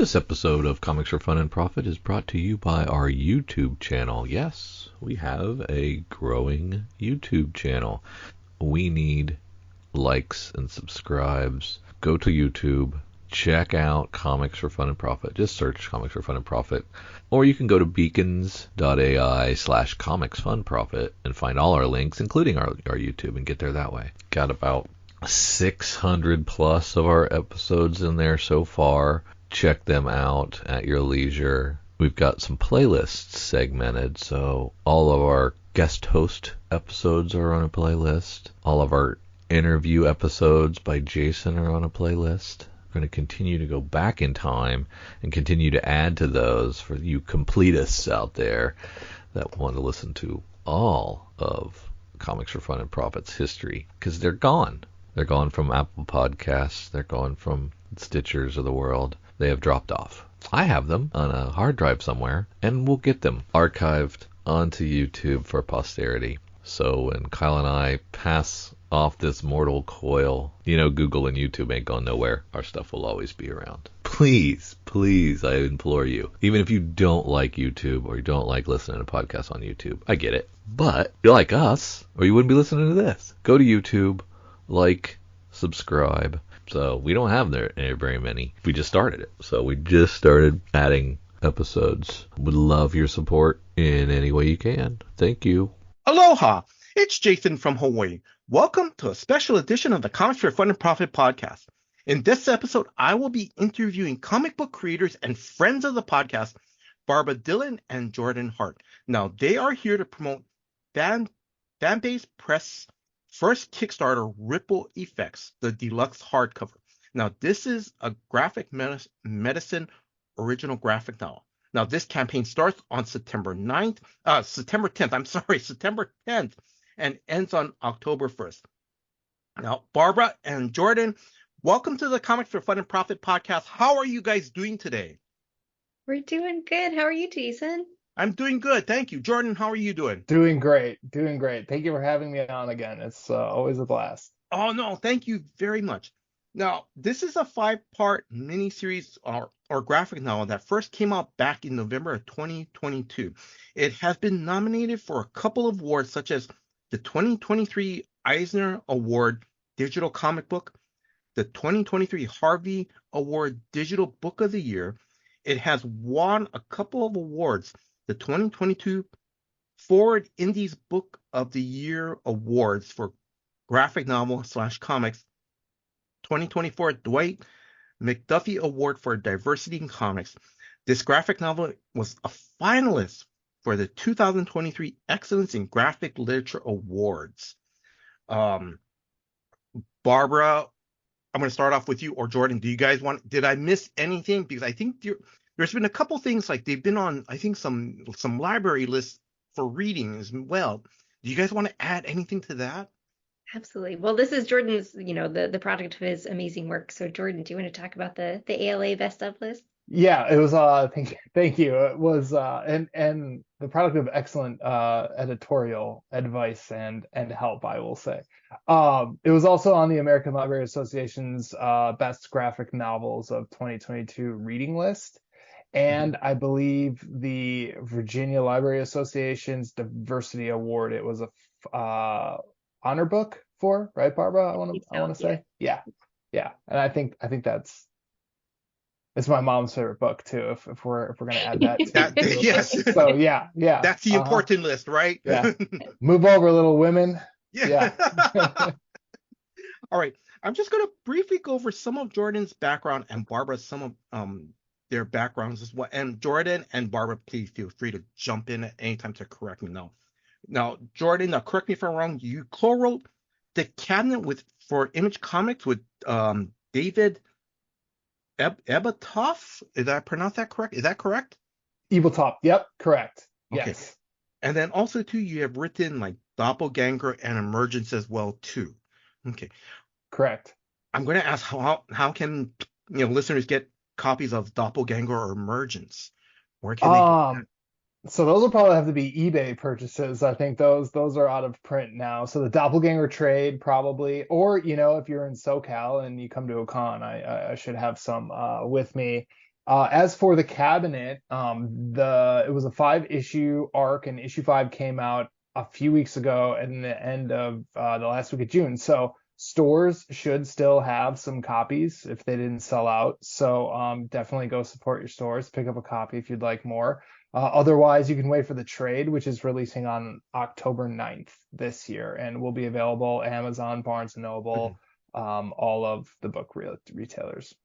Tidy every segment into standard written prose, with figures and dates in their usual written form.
This episode of Comics for Fun and Profit is brought to you by our YouTube channel. Yes, we have a growing YouTube channel. We need likes and subscribes. Go to YouTube, check out Comics for Fun and Profit. Just search Comics for Fun and Profit. Or you can go to beacons.ai/comicsfunprofit and find all our links, including our YouTube, and get there that way. Got about 600 plus of our episodes in there so far. Check them out at your leisure. We've got some playlists segmented, so all of our guest host episodes are on a playlist. All of our interview episodes by Jason are on a playlist. We're going to continue to go back in time and continue to add to those for you completists out there that want to listen to all of Comics for Fun and Profit's history, because they're gone. They're gone from Apple Podcasts. They're gone from Stitchers of the world. They have dropped off. I have them on a hard drive somewhere, and we'll get them archived onto YouTube for posterity. So when Kyle and I pass off this mortal coil, Google and YouTube ain't going nowhere. Our stuff will always be around. Please, I implore you. Even if you don't like YouTube or you don't like listening to podcasts on YouTube, I get it. But you like us, or you wouldn't be listening to this. Go to YouTube, like, subscribe. So we don't have there very many. We just started it. So we just started adding episodes. Would love your support in any way you can. Thank you. Aloha! It's Jason from Hawaii. Welcome to a special edition of the Comics for Fun and Profit podcast. In this episode, I will be interviewing comic book creators and friends of the podcast, Barbra Dillon and Jordan Hart. Now, they are here to promote Fanbase Press first Kickstarter, Ripple Effects, the deluxe hardcover. Now, this is a graphic medicine original graphic novel. Now, this campaign starts on September 10th, and ends on October 1st. Now, Barbra and Jordan, welcome to the Comics for Fun and Profit podcast. How are you guys doing today? We're doing good. How are you, Jason? I'm doing good, thank you. Jordan, how are you doing? Doing great. Thank you for having me on again. It's always a blast. Oh, no, thank you very much. Now, this is a 5-part miniseries or graphic novel that first came out back in November of 2022. It has been nominated for a couple of awards, such as the 2023 Eisner Award Digital Comic Book, the 2023 Harvey Award Digital Book of the Year. It has won a couple of awards, the 2022 Foreword Indies Book of the Year Awards for graphic novel / comics, 2024 Dwight McDuffie Award for Diversity in Comics. This graphic novel was a finalist for the 2023 Excellence in Graphic Literature Awards. Barbra, I'm going to start off with you, or Jordan. Did I miss anything? Because I think there's been a couple things, like they've been on, I think, some library lists for reading as well. Do you guys want to add anything to that? Absolutely. Well, this is Jordan's, the product of his amazing work. So Jordan, do you want to talk about the ALA Best of list? Yeah, it was thank you. It was and the product of excellent editorial advice and help, I will say. It was also on the American Library Association's Best Graphic Novels of 2022 reading list. And I believe the Virginia Library Association's Diversity Award. It was a honor book for, right, Barbra? I want to say, yeah. And I think it's my mom's favorite book too. If we're gonna add that, yes. So yeah. That's the important list, right? Yeah. Move over, Little Women. Yeah. All right. I'm just gonna briefly go over some of Jordan's background and Barbra some of their backgrounds as well. And Jordan and Barbra, please feel free to jump in at any time to correct me. Now, Jordan, correct me if I'm wrong. You co-wrote The Cabinet for Image Comics with David Ebatoff. Did I pronounce that correct? Is that correct? Ebatoff. Yep, correct. Okay. Yes. And then also too, you have written like Doppelganger and Emergence as well too. Okay. Correct. I'm going to ask how can listeners get copies of Doppelganger or Emergence? Where can they get that? So those will probably have to be eBay purchases. I think those are out of print now. So the Doppelganger trade probably, or if you're in SoCal and you come to a con, I should have some with me. As for the cabinet, it was a 5-issue arc, and issue 5 came out a few weeks ago at the end of the last week of June. So stores should still have some copies if they didn't sell out. So definitely go support your stores, pick up a copy if you'd like more. Otherwise, you can wait for the trade, which is releasing on October 9th this year, and will be available Amazon, Barnes& and Noble, all of the book retailers.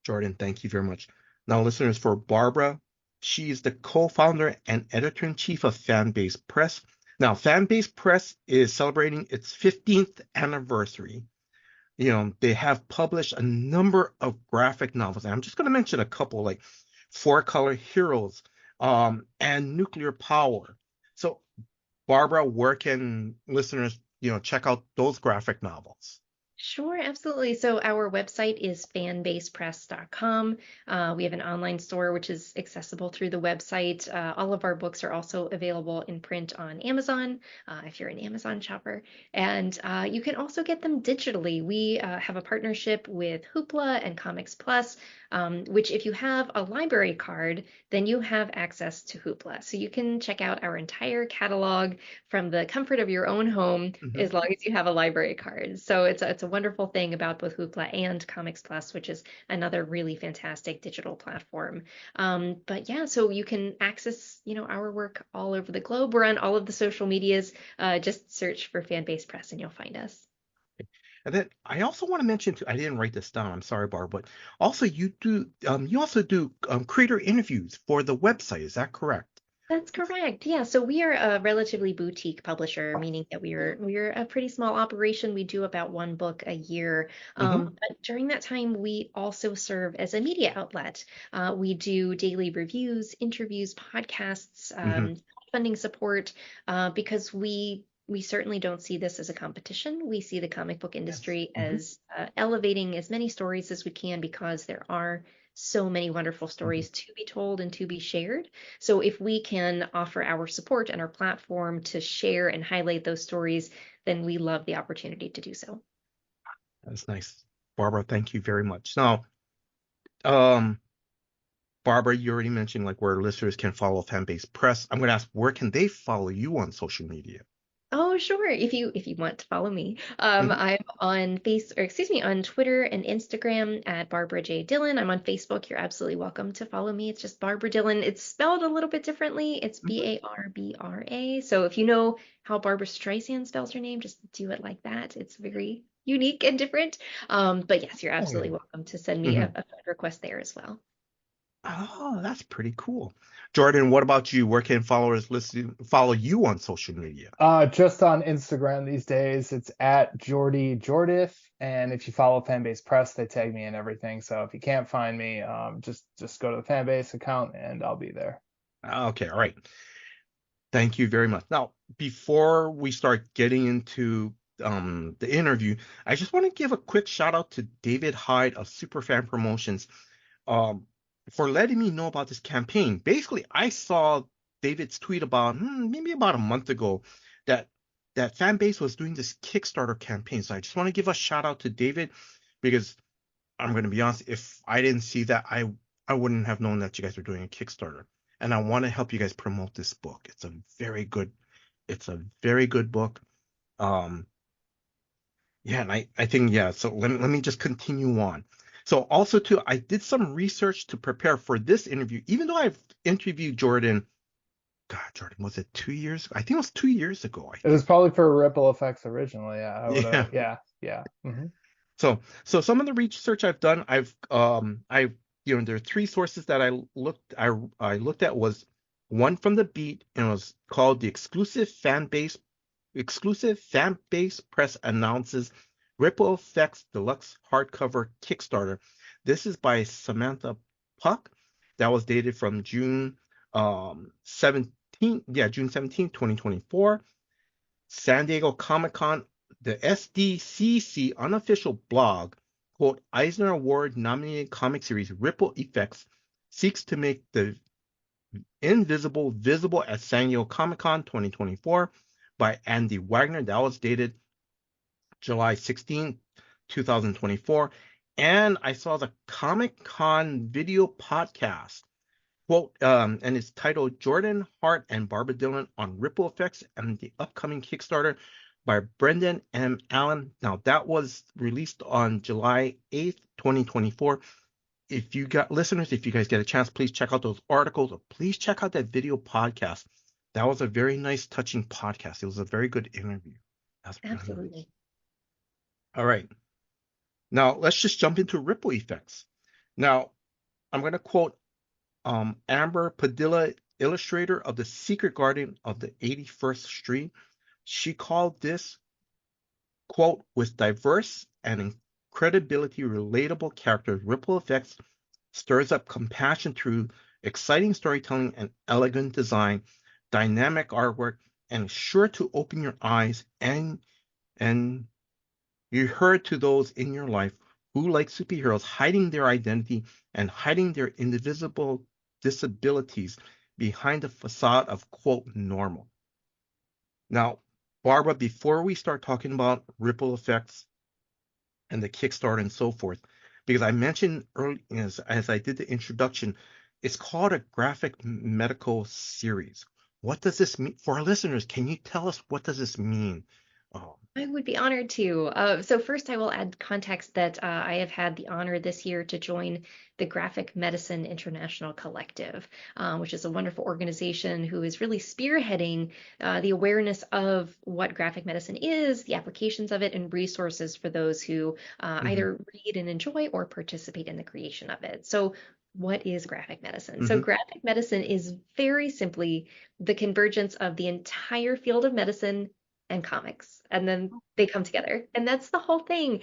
Jordan, thank you very much. Now, listeners, for Barbara, she is the co-founder and editor-in-chief of Fanbase Press. Now, Fanbase Press is celebrating its 15th anniversary. You know, they have published a number of graphic novels. And I'm just going to mention a couple, like Four Color Heroes, and Nuclear Power. So, Barbara, where can listeners, check out those graphic novels? Sure, absolutely. So our website is fanbasepress.com. We have an online store which is accessible through the website. All of our books are also available in print on Amazon, if you're an Amazon shopper. And you can also get them digitally. We have a partnership with Hoopla and Comics Plus, which if you have a library card, then you have access to Hoopla. So you can check out our entire catalog from the comfort of your own home as long as you have a library card. So it's a wonderful thing about both Hoopla and Comics Plus, which is another really fantastic digital platform. But yeah, so you can access, our work all over the globe. We're on all of the social medias. Just search for Fanbase Press and you'll find us. And then I also want to mention too, I didn't write this down. I'm sorry, Barb, but also you also do creator interviews for the website. Is that correct? That's correct. Yeah. So we are a relatively boutique publisher, meaning that we're a pretty small operation. We do about one book a year. But during that time, we also serve as a media outlet. We do daily reviews, interviews, podcasts, funding support, because we certainly don't see this as a competition. We see the comic book industry as elevating as many stories as we can, because there are so many wonderful stories to be told and to be shared. So if we can offer our support and our platform to share and highlight those stories, then we love the opportunity to do so. That's nice. Barbara, thank you very much. Now, Barbara, you already mentioned like where listeners can follow Fanbase Press. I'm going to ask, where can they follow you on social media? Oh, sure. If you want to follow me, I'm on on Twitter and Instagram at Barbara J. Dillon. I'm on Facebook. You're absolutely welcome to follow me. It's just Barbara Dillon. It's spelled a little bit differently. It's Barbra. So if you know how Barbra Streisand spells her name, just do it like that. It's very unique and different. But yes, you're absolutely welcome to send me a friend request there as well. Oh, that's pretty cool. Jordan, what about you? Where can followers follow you on social media? Just on Instagram these days. It's at Jordy Jordith, and if you follow Fanbase Press, they tag me in everything. So if you can't find me, just go to the Fanbase account and I'll be there. Okay, all right. Thank you very much. Now, before we start getting into the interview, I just want to give a quick shout out to David Hyde of Superfan Promotions. For letting me know about this campaign. Basically, I saw David's tweet about maybe about a month ago that Fanbase was doing this Kickstarter campaign. So I just want to give a shout out to David, because I'm going to be honest, if I didn't see that, I wouldn't have known that you guys were doing a Kickstarter. And I want to help you guys promote this book. It's a very good book. Yeah, and I think, so let me just continue on. So also too, I did some research to prepare for this interview, even though I've interviewed Jordan. God, Jordan, was it 2 years? I think it was 2 years ago. It was probably for Ripple Effects originally. Yeah. So some of the research I've done, there are 3 sources that I looked at. Was one from The Beat, and it was called the exclusive Fanbase Press announces Ripple Effects Deluxe Hardcover Kickstarter. This is by Samantha Puck. That was dated from June 17, 2024. San Diego Comic-Con, the SDCC unofficial blog, quote, Eisner Award-nominated comic series Ripple Effects seeks to make the invisible visible at San Diego Comic-Con 2024 by Andy Wagner. That was dated July 16, 2024. And I saw the Comic Con video podcast. Quote, and it's titled Jordan, Hart, and Barbara Dillon on Ripple Effects and the upcoming Kickstarter by Brendan M. Allen. Now, that was released on July 8th, 2024. If you got listeners, if you guys get a chance, please check out those articles, or please check out that video podcast. That was a very nice, touching podcast. It was a very good interview. That's really nice. Absolutely. All right. Now, let's just jump into ripple effects. Now, I'm going to quote Amber Padilla, illustrator of The Secret Garden of the 81st Street. She called this, quote, with diverse and credibility relatable characters, ripple effects stirs up compassion through exciting storytelling and elegant design, dynamic artwork, and is sure to open your eyes and you heard to those in your life who, like superheroes, hiding their identity and hiding their indivisible disabilities behind the facade of, quote, normal. Now, Barbara, before we start talking about ripple effects and the Kickstarter and so forth, because I mentioned early as I did the introduction, it's called a graphic medical series. What does this mean for our listeners? Can you tell us what does this mean? I would be honored to. So first, I will add context that I have had the honor this year to join the Graphic Medicine International Collective, which is a wonderful organization who is really spearheading the awareness of what graphic medicine is, the applications of it, and resources for those who either read and enjoy or participate in the creation of it. So what is graphic medicine? So graphic medicine is very simply the convergence of the entire field of medicine and comics, and then they come together, and that's the whole thing.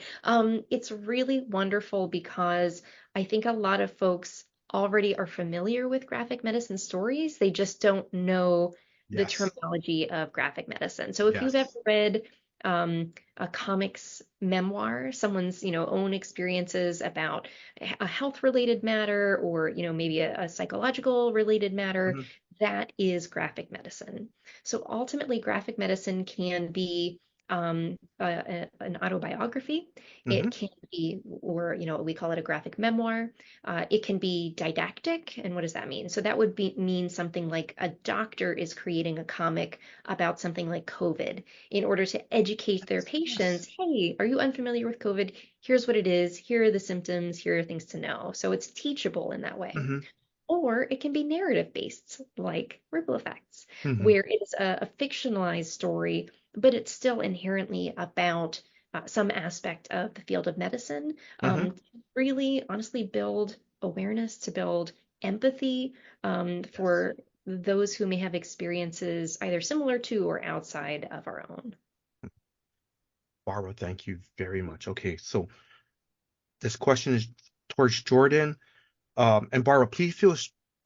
It's really wonderful because I think a lot of folks already are familiar with graphic medicine stories. They just don't know the terminology of graphic medicine. So if you've ever read a comics memoir, someone's own experiences about a health related matter, or maybe a psychological related matter, that is graphic medicine. So ultimately, graphic medicine can be an autobiography. It can be, or we call it a graphic memoir. It can be didactic. And what does that mean? So that would mean something like a doctor is creating a comic about something like COVID in order to educate their patients. Hey, are you unfamiliar with COVID? Here's what it is. Here are the symptoms. Here are things to know. So it's teachable in that way. Or it can be narrative based, like ripple effects, where it is a fictionalized story, but it's still inherently about some aspect of the field of medicine, to really honestly build awareness, to build empathy for those who may have experiences either similar to or outside of our own. Barbara, thank you very much. Okay, so this question is towards Jordan. And Barbara, please feel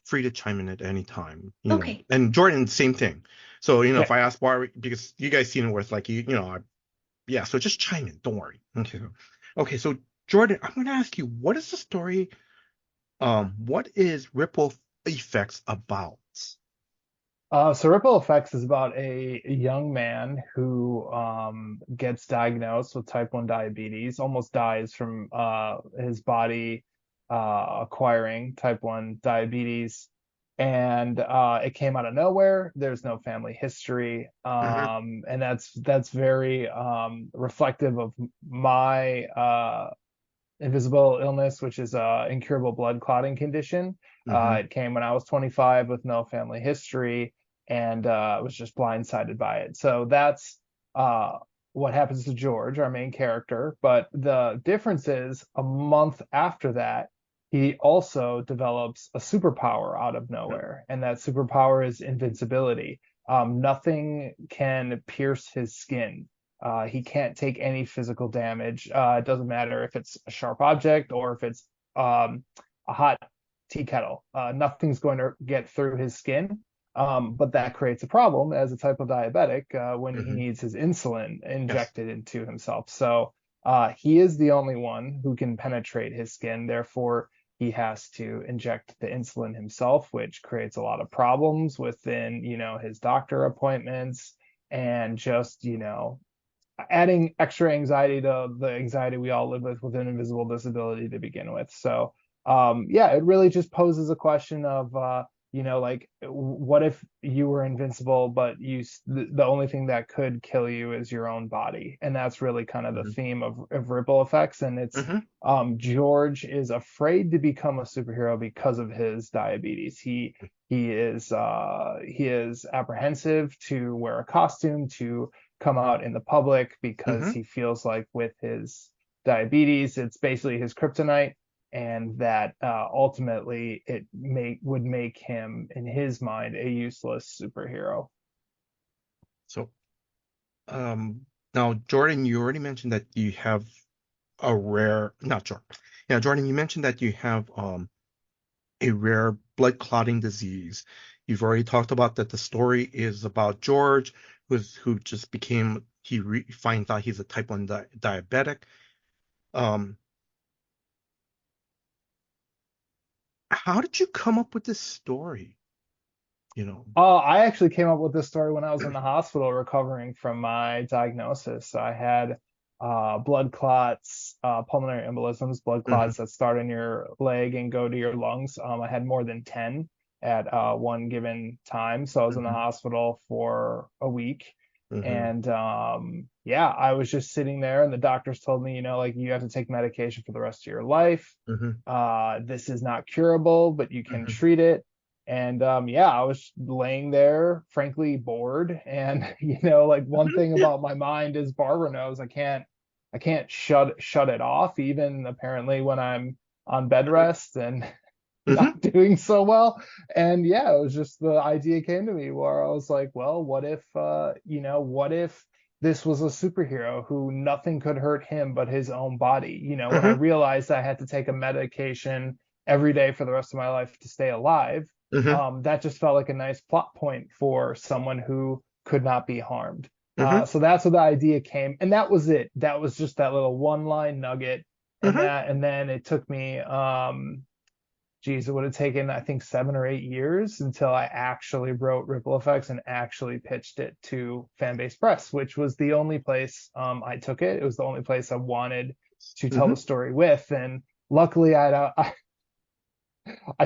free to chime in at any time. Okay. And Jordan, same thing. So, if I ask Barbara, because you guys seen it with like, so just chime in. Don't worry. Okay. So Jordan, I'm going to ask you, what is the story? What is Ripple Effects about? So Ripple Effects is about a young man who gets diagnosed with type 1 diabetes, almost dies from his body acquiring type 1 diabetes, and it came out of nowhere. There's no family history, and that's very reflective of my invisible illness, which is a incurable blood clotting condition. It came when I was 25 with no family history, and was just blindsided by it. So that's what happens to George, our main character. But the difference is, a month after that, he also develops a superpower out of nowhere, and that superpower is invincibility. Nothing can pierce his skin. He can't take any physical damage. It doesn't matter if it's a sharp object or if it's a hot tea kettle. Nothing's going to get through his skin. But that creates a problem as a type of diabetic when he needs his insulin injected into himself. So he is the only one who can penetrate his skin. Therefore, he has to inject the insulin himself, which creates a lot of problems within, his doctor appointments and just, adding extra anxiety to the anxiety we all live with an invisible disability to begin with. So yeah, it really just poses a question of like what if you were invincible, but the only thing that could kill you is your own body, and that's really kind of the Hmm. theme of ripple effects. And it's Hmm. George is afraid to become a superhero because of his diabetes. He is apprehensive to wear a costume, to come out in the public, because Hmm. he feels like with his diabetes, it's basically his kryptonite, and that ultimately would make him, in his mind, a useless superhero. So, now, Jordan, you already mentioned that you have a rare, not Jordan. Yeah, Jordan, you mentioned that you have a rare blood clotting disease. You've already talked about that the story is about George, who just became, finds out he's a type 1 diabetic. Um, how did you come up with this story? You know. I actually came up with this story when I was in the hospital recovering from my diagnosis. I had blood clots, pulmonary embolisms, blood Hmm. clots that start in your leg and go to your lungs. I had more than 10 at one given time. So I was in the Hmm. hospital for a week. Hmm. And yeah, I was just sitting there, and the doctors told me, like, you have to take medication for the rest of your life. Hmm. This is not curable, but you can Hmm. treat it. And yeah, I was laying there, frankly, bored. And like, one Hmm. thing Yeah. about my mind is Barbara knows I can't shut it off, even apparently when I'm on bed rest and Hmm. not doing so well. And yeah, it was just, the idea came to me where I was like, well, what if this was a superhero who nothing could hurt him but his own body? When I Hmm. realized I had to take a medication every day for the rest of my life to stay alive, Hmm. that just felt like a nice plot point for someone who could not be harmed. Hmm. So that's where the idea came, and that was it. That was just that little one line nugget, and Hmm. then it took me, geez, it would have taken, I think, 7 or 8 years until I actually wrote Ripple Effects and actually pitched it to Fanbase Press, which was the only place I took it. It was the only place I wanted to tell Hmm. the story with, and luckily I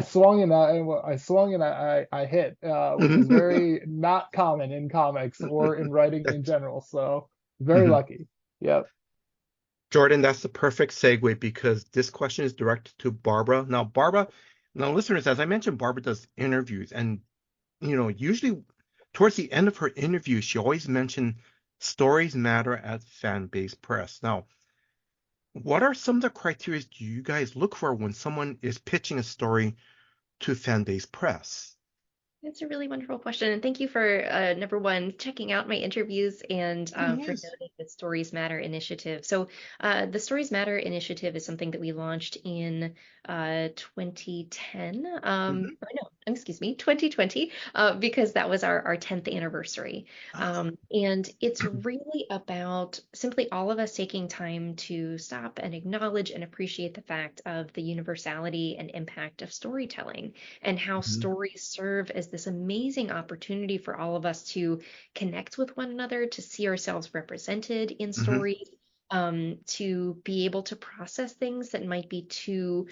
swung and I hit, which is Hmm. very not common in comics or in writing in general. So very lucky. Yep. Jordan, that's the perfect segue because this question is directed to Barbara. Now, listeners, as I mentioned, Barbara does interviews, and usually towards the end of her interview, she always mentioned stories matter at Fanbase Press. Now, what are some of the criteria do you guys look for when someone is pitching a story to Fanbase Press? That's a really wonderful question. And thank you for, number one, checking out my interviews and Oh, for yes. noting the Stories Matter initiative. So, the Stories Matter initiative is something that we launched in 2010. Hmm. Or no, excuse me, 2020, because that was our 10th anniversary. Ah. And it's really about simply all of us taking time to stop and acknowledge and appreciate the fact of the universality and impact of storytelling, and how Mhm. stories serve as this amazing opportunity for all of us to connect with one another, to see ourselves represented in Mhm. stories, to be able to process things that might be too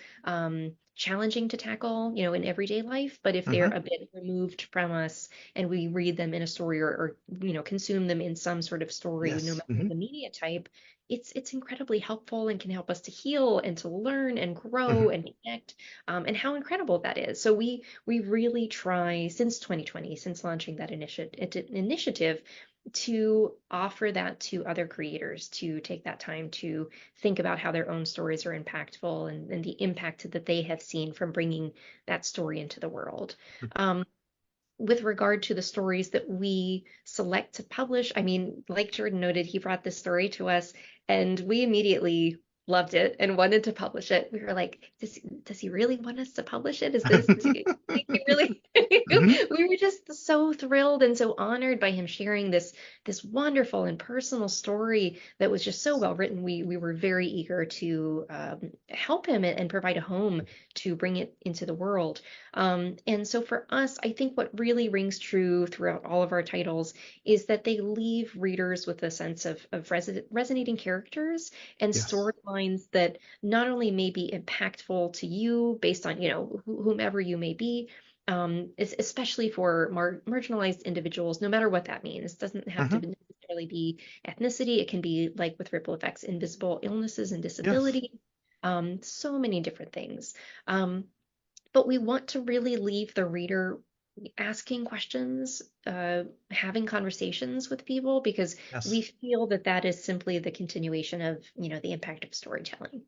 challenging to tackle, in everyday life. But if they're Mhm. a bit removed from us and we read them in a story, or consume them in some sort of story, no Yes. matter Mhm. the media type, it's incredibly helpful and can help us to heal and to learn and grow Mhm. and connect, and how incredible that is. So we really try, since 2020, since launching that initiative, to offer that to other creators, to take that time to think about how their own stories are impactful, and the impact that they have seen from bringing that story into the world. Um, with regard to the stories that we select to publish, I mean, like Jordan noted, he brought this story to us and we immediately loved it and wanted to publish it. We were like, does he really want us to publish it? Is he really? We were just so thrilled and so honored by him sharing this wonderful and personal story that was just so well written. We were very eager to help him and provide a home to bring it into the world. And so for us, I think what really rings true throughout all of our titles is that they leave readers with a sense of resonating characters and Yes. storylines that not only may be impactful to you based on, whomever you may be, especially for marginalized individuals, no matter what that means. It doesn't have to Hmm. necessarily be ethnicity. It can be, like with Ripple Effects, invisible illnesses and Yes. disability, so many different things. But we want to really leave the reader asking questions, having conversations with people, because we Yes. feel that that is simply the continuation of, the impact of storytelling.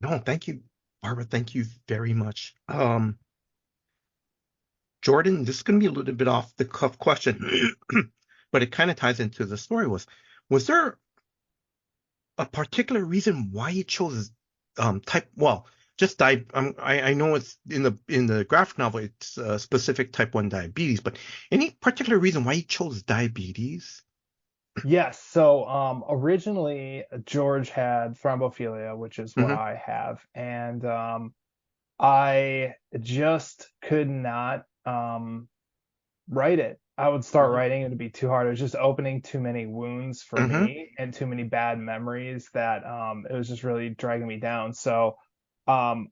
No, thank you, Barbara. Thank you very much. Jordan, this is going to be a little bit off the cuff question, but it kind of ties into the story. Was there a particular reason why you chose type? Well, just I know it's in the graphic novel, it's specific type 1 diabetes, but any particular reason why you chose diabetes? Yes. So originally George had thrombophilia, which is what Hmm. I have, and I just could not write it. I would start Hmm. writing, it'd be too hard. It was just opening too many wounds for Hmm. me and too many bad memories that it was just really dragging me down. So um,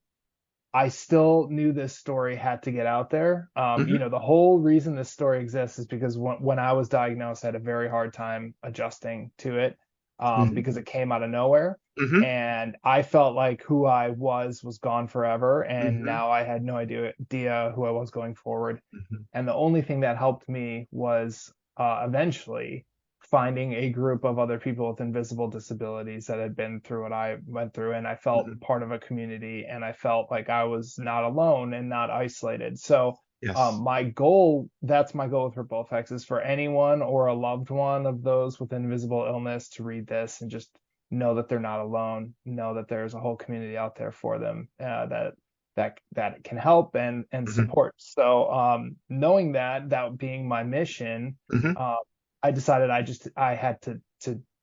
I still knew this story had to get out there. Hmm. The whole reason this story exists is because when I was diagnosed, I had a very hard time adjusting to it Hmm. because it came out of nowhere. Hmm. And I felt like who I was gone forever. And Hmm. now I had no idea who I was going forward. Hmm. And the only thing that helped me was eventually finding a group of other people with invisible disabilities that had been through what I went through. And I felt Hmm. part of a community and I felt like I was not alone and not isolated. So, Yes. that's my goal with Ripple Effects, is for anyone or a loved one of those with invisible illness to read this and just know that they're not alone, know that there's a whole community out there for them that can help and Hmm. support. So knowing that being my mission, Hmm. uh, I decided I had to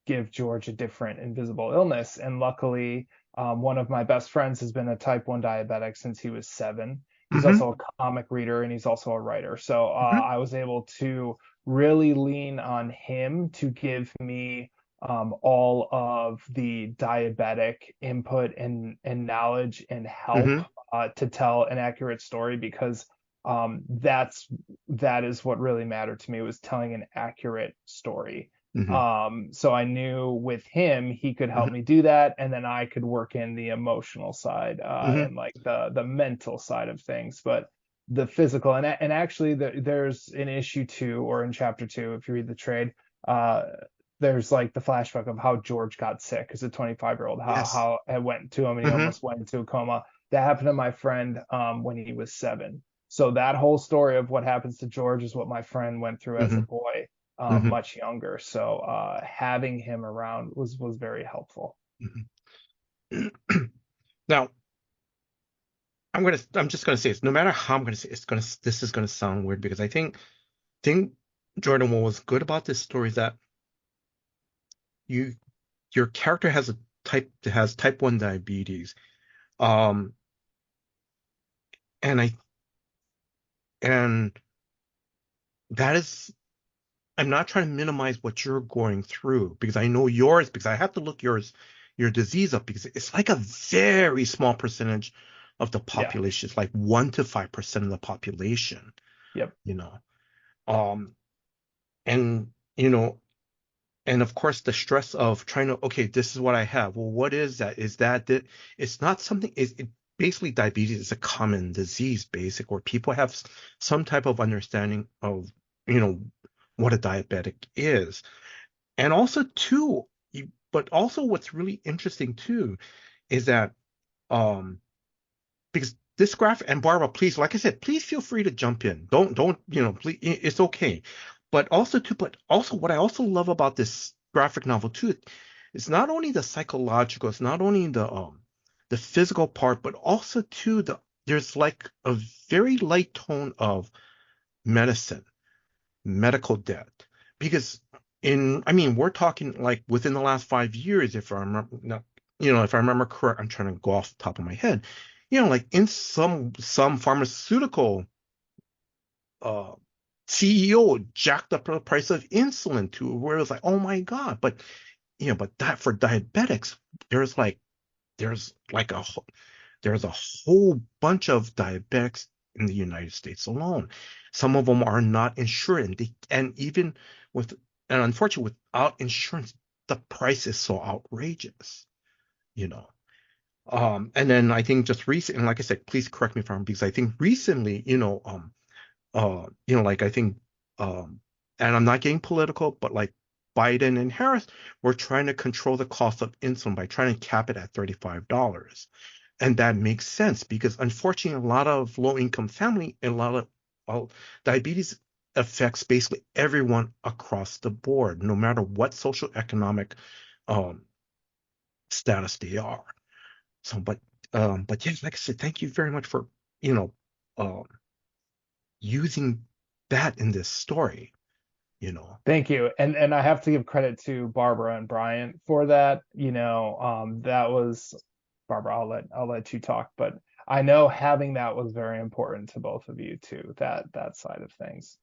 give George a different invisible illness, and luckily, one of my best friends has been a type 1 diabetic since he was 7. He's Hmm. also a comic reader and he's also a writer. So Hmm. I was able to really lean on him to give me all of the diabetic input and knowledge and help Hmm. to tell an accurate story, because that is what really mattered to me, was telling an accurate story. Hmm. So I knew with him he could help Hmm. me do that, and then I could work in the emotional side Hmm. and like the mental side of things. But the physical, and actually there's an issue 2, or in chapter 2, if you read the trade, uh, there's like the flashback of how George got sick as a 25-year-old, Yes. how it went to him and he Hmm. almost went into a coma. That happened to my friend when he was 7. So that whole story of what happens to George is what my friend went through as a Hmm. boy, Hmm. much younger. So having him around was very helpful. Hmm. Now, I'm just gonna say this. No matter how I'm gonna say this is gonna sound weird because I think Jordan, what was good about this story is that you your character has type 1 diabetes. Um, and I and that is I'm not trying to minimize what you're going through because I know yours, because I have to look your disease up, because it's like a very small percentage of the Yeah. population. It's like 1 to 5% of the population, Yep. you know. Um, and you know, and of course the stress of trying to, okay, this is what I have. Well, what is that? Is that it's not something, it basically diabetes is a common disease, where people have some type of understanding of, you know, what a diabetic is. And also too, but also what's really interesting too is that um because this graphic, and Barbara, please, like I said, please feel free to jump in. Don't, please, it's okay. But also what I also love about this graphic novel too, it's not only the psychological, it's not only the physical part, but also too there's like a very light tone of medicine, medical debt, because I mean, we're talking like within the last 5 years, if I remember, if I remember correct, I'm trying to go off the top of my head, like in some pharmaceutical CEO jacked up the price of insulin to where it's like, oh my God, but but that for diabetics, there's like there's like a there's a whole bunch of diabetics in the United States alone. Some of them are not insured, and even with, and unfortunately, without insurance, the price is so outrageous, you know. And then I think just recently, and like I said, please correct me if I'm wrong, because I think recently, like I think, and I'm not getting political, but like Biden and Harris were trying to control the cost of insulin by trying to cap it at $35. And that makes sense because unfortunately, a lot of low-income family and a lot of diabetes affects basically everyone across the board, no matter what social economic status they are. So, but yes, like I said, thank you very much for using that in this story. Thank you. And I have to give credit to Barbara and Brian for that. That was Barbara, I'll let you talk, but I know having that was very important to both of you too, that side of things.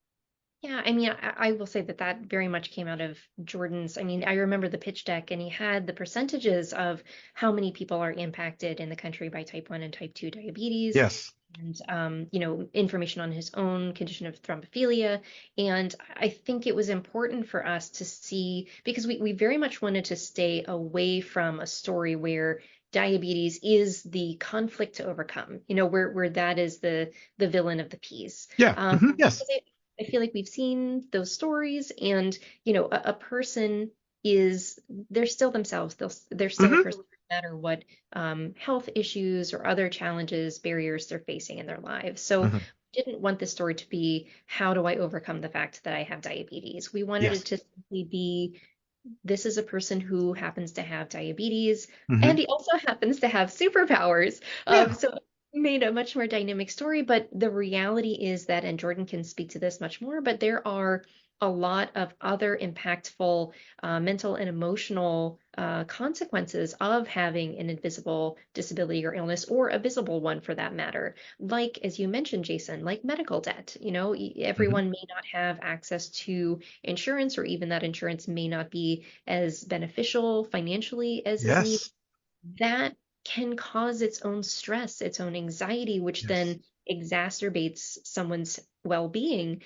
Yeah, I mean, I will say that that very much came out of Jordan's. I mean, I remember the pitch deck, and he had the percentages of how many people are impacted in the country by type 1 and type 2 diabetes, Yes. and information on his own condition of thrombophilia. And I think it was important for us to see, because we very much wanted to stay away from a story where diabetes is the conflict to overcome, where that is the villain of the piece. Yeah. Yes. I feel like we've seen those stories, and a person they're still themselves. They're still a person, no matter what health issues or other challenges, barriers they're facing in their lives. So we didn't want this story to be, how do I overcome the fact that I have diabetes? We wanted it to simply be, this is a person who happens to have diabetes, and he also happens to have superpowers. So made a much more dynamic story, but the reality is that, and Jordan can speak to this much more, but there are a lot of other impactful mental and emotional consequences of having an invisible disability or illness, or a visible one for that matter. Like, as you mentioned, Jason, like medical debt. Everyone may not have access to insurance, or even that insurance may not be as beneficial financially as is needed. That can cause its own stress, its own anxiety, which then exacerbates someone's well-being.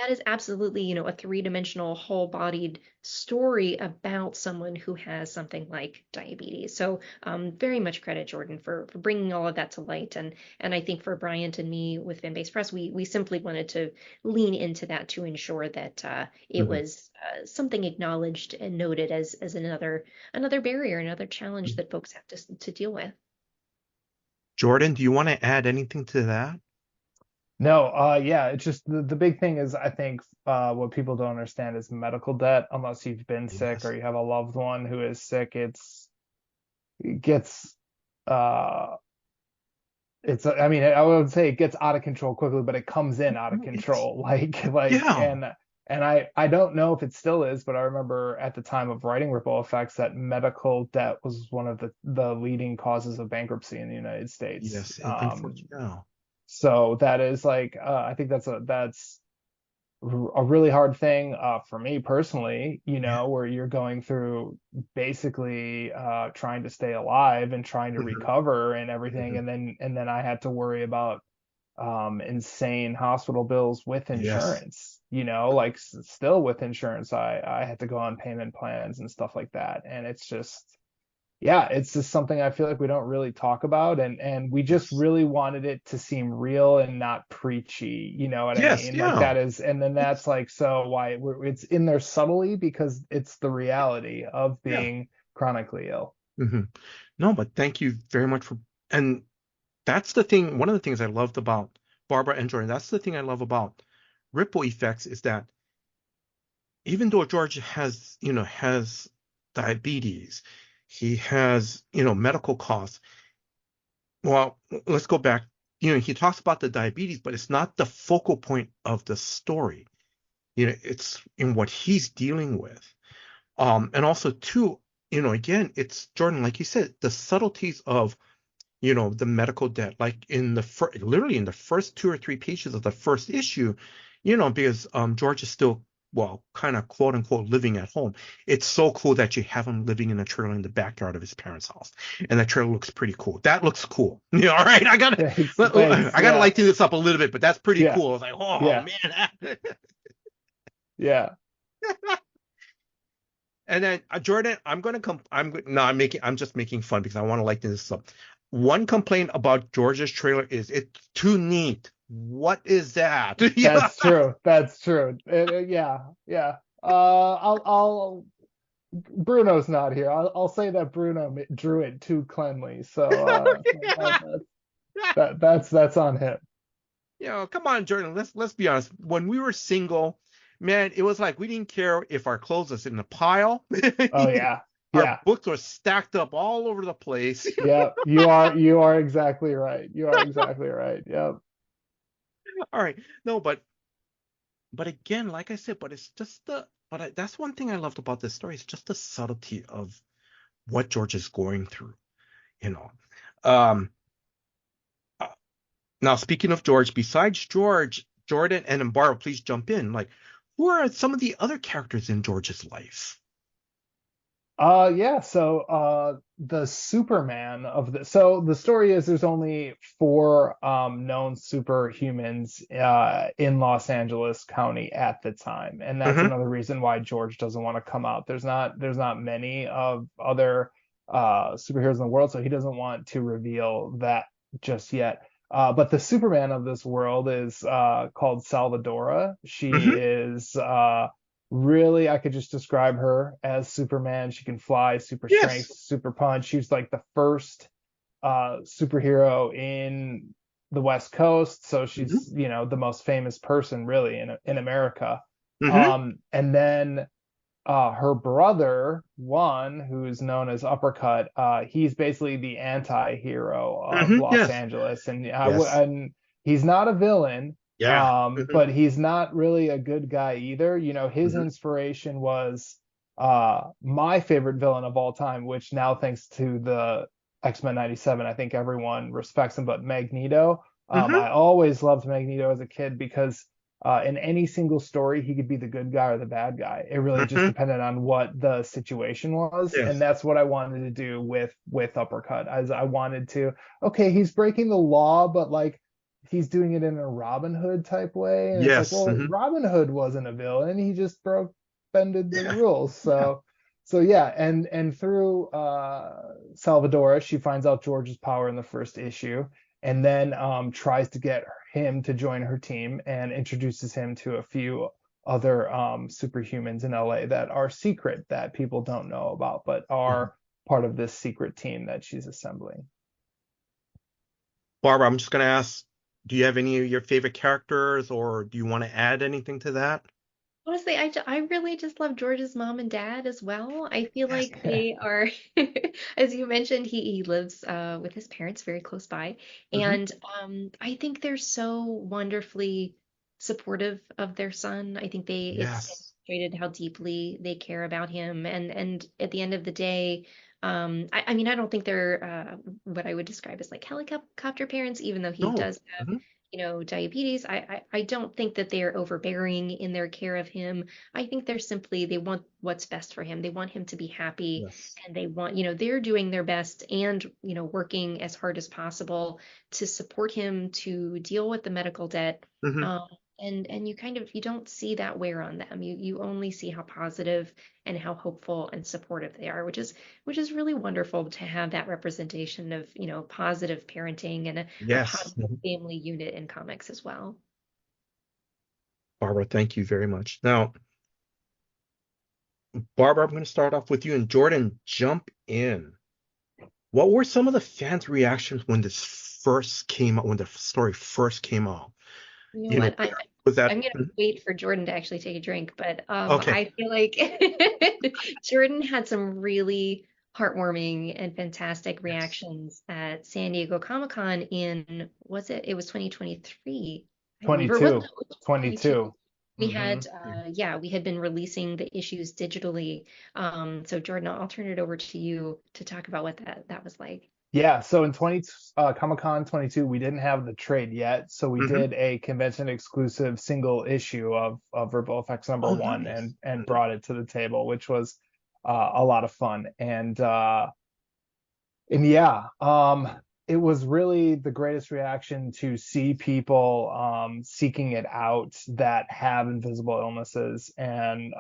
That is absolutely, a three-dimensional, whole-bodied story about someone who has something like diabetes. So very much credit Jordan for bringing all of that to light. And I think for Bryant and me with Fanbase Press, we simply wanted to lean into that to ensure that it was something acknowledged and noted as another barrier, another challenge that folks have to deal with. Jordan, do you want to add anything to that? No, yeah, it's just the big thing is, I think what people don't understand is medical debt. Unless you've been sick or you have a loved one who is sick, it gets I mean, I would say it gets out of control quickly, but it comes in out of control. And I don't know if it still is, but I remember at the time of writing Ripple Effects that medical debt was one of the leading causes of bankruptcy in the United States. Yes, unfortunately. So that is like, I think that's a really hard thing for me personally, where you're going through basically trying to stay alive and trying to recover and everything, and then I had to worry about insane hospital bills with insurance. Like still with insurance, I had to go on payment plans and stuff like that, and it's just something I feel like we don't really talk about, and we just really wanted it to seem real and not preachy, you know what I mean? Yeah. Like that is, and then that's like, so why it's in there subtly, because it's the reality of being chronically ill. No, but thank you very much and that's the thing. One of the things I loved about Barbara and Jordan, that's the thing I love about Ripple Effects, is that even though George has diabetes, he has, medical costs. Well, let's go back he talks about the diabetes, but it's not the focal point of the story. It's in what he's dealing with. And also too, again, it's Jordan, like you said, the subtleties of, the medical debt, like literally in the first 2 or 3 pages of the first issue, because George is still, well, kind of quote unquote living at home. It's so cool that you have him living in a trailer in the backyard of his parents' house, and that trailer looks pretty cool. That looks cool. All right, I gotta lighten this up a little bit, but that's pretty cool. I was like, oh man. Yeah. And then Jordan, I'm just making fun because I want to lighten this up. One complaint about George's trailer is it's too neat. What is that? That's true. That's true. Yeah. I'll Bruno's not here. I'll say that Bruno drew it too cleanly. So that's on him. Come on, Jordan. Let's be honest. When we were single, man, it was like we didn't care if our clothes was in a pile. Oh yeah. Our books were stacked up all over the place. Yeah, you are exactly right. You are exactly right. Yep. All right. No, but again, like I said, it's just that's one thing I loved about this story. It's just the subtlety of what George is going through. Now, speaking of George, besides George, Jordan, and then Barbara, please jump in. Like, who are some of the other characters in George's life? So the Superman so the story is there's only 4 known superhumans in Los Angeles County at the time, and that's another reason why George doesn't want to come out. There's not many of other superheroes in the world, so he doesn't want to reveal that just yet. But the Superman of this world is called Salvadora. She is really, I could just describe her as Superman. She can fly, super strength, super punch. She's like the first superhero in the West Coast, so she's the most famous person really in America. And then her brother, Juan, who's known as Uppercut, he's basically the anti-hero of Los Angeles, and he's not a villain. But he's not really a good guy either. His inspiration was my favorite villain of all time, which now, thanks to the X-Men 97, I think everyone respects him, but Magneto. I always loved Magneto as a kid because in any single story, he could be the good guy or the bad guy. It really just depended on what the situation was. And that's what I wanted to do with Uppercut. As I wanted to, okay, he's breaking the law, but like, he's doing it in a Robin Hood type way. And it's like, well, Robin Hood wasn't a villain. He just bended the rules. So and through Salvadora, she finds out George's power in the first issue, and then tries to get him to join her team and introduces him to a few other superhumans in LA that are secret, that people don't know about, but are part of this secret team that she's assembling. Barbara, I'm just going to ask, do you have any of your favorite characters, or do you want to add anything to that? Honestly, I really just love George's mom and dad as well. I feel like they are, as you mentioned, he lives with his parents very close by. And I think they're so wonderfully supportive of their son. I think it's demonstrated how deeply they care about him. And at the end of the day, I mean, I don't think they're what I would describe as like helicopter parents, even though he does have, diabetes. I don't think that they're overbearing in their care of him. I think they want what's best for him. They want him to be happy, and they want, they're doing their best and, working as hard as possible to support him to deal with the medical debt. And you don't see that wear on them. You only see how positive and how hopeful and supportive they are, which is really wonderful to have that representation of, positive parenting and a positive family unit in comics as well. Barbara, thank you very much. Now, Barbara, I'm going to start off with you, and Jordan, jump in. What were some of the fans' reactions when this first came out, when the story first came out? You know what? I'm going to wait for Jordan to actually take a drink, but I feel like Jordan had some really heartwarming and fantastic Yes. reactions at San Diego Comic-Con in, was it? It was 2023, I believe, or was it 22. 2022? 22. We Hmm. had, yeah, we had been releasing the issues digitally. So Jordan, I'll turn it over to you to talk about what that was like. Yeah, so in Comic-Con 22, we didn't have the trade yet, so we Mm-hmm. did a convention exclusive single issue of Ripple Effects number Oh, one nice. and brought it to the table, which was a lot of fun. And yeah, it was really the greatest reaction to see people seeking it out that have invisible illnesses. And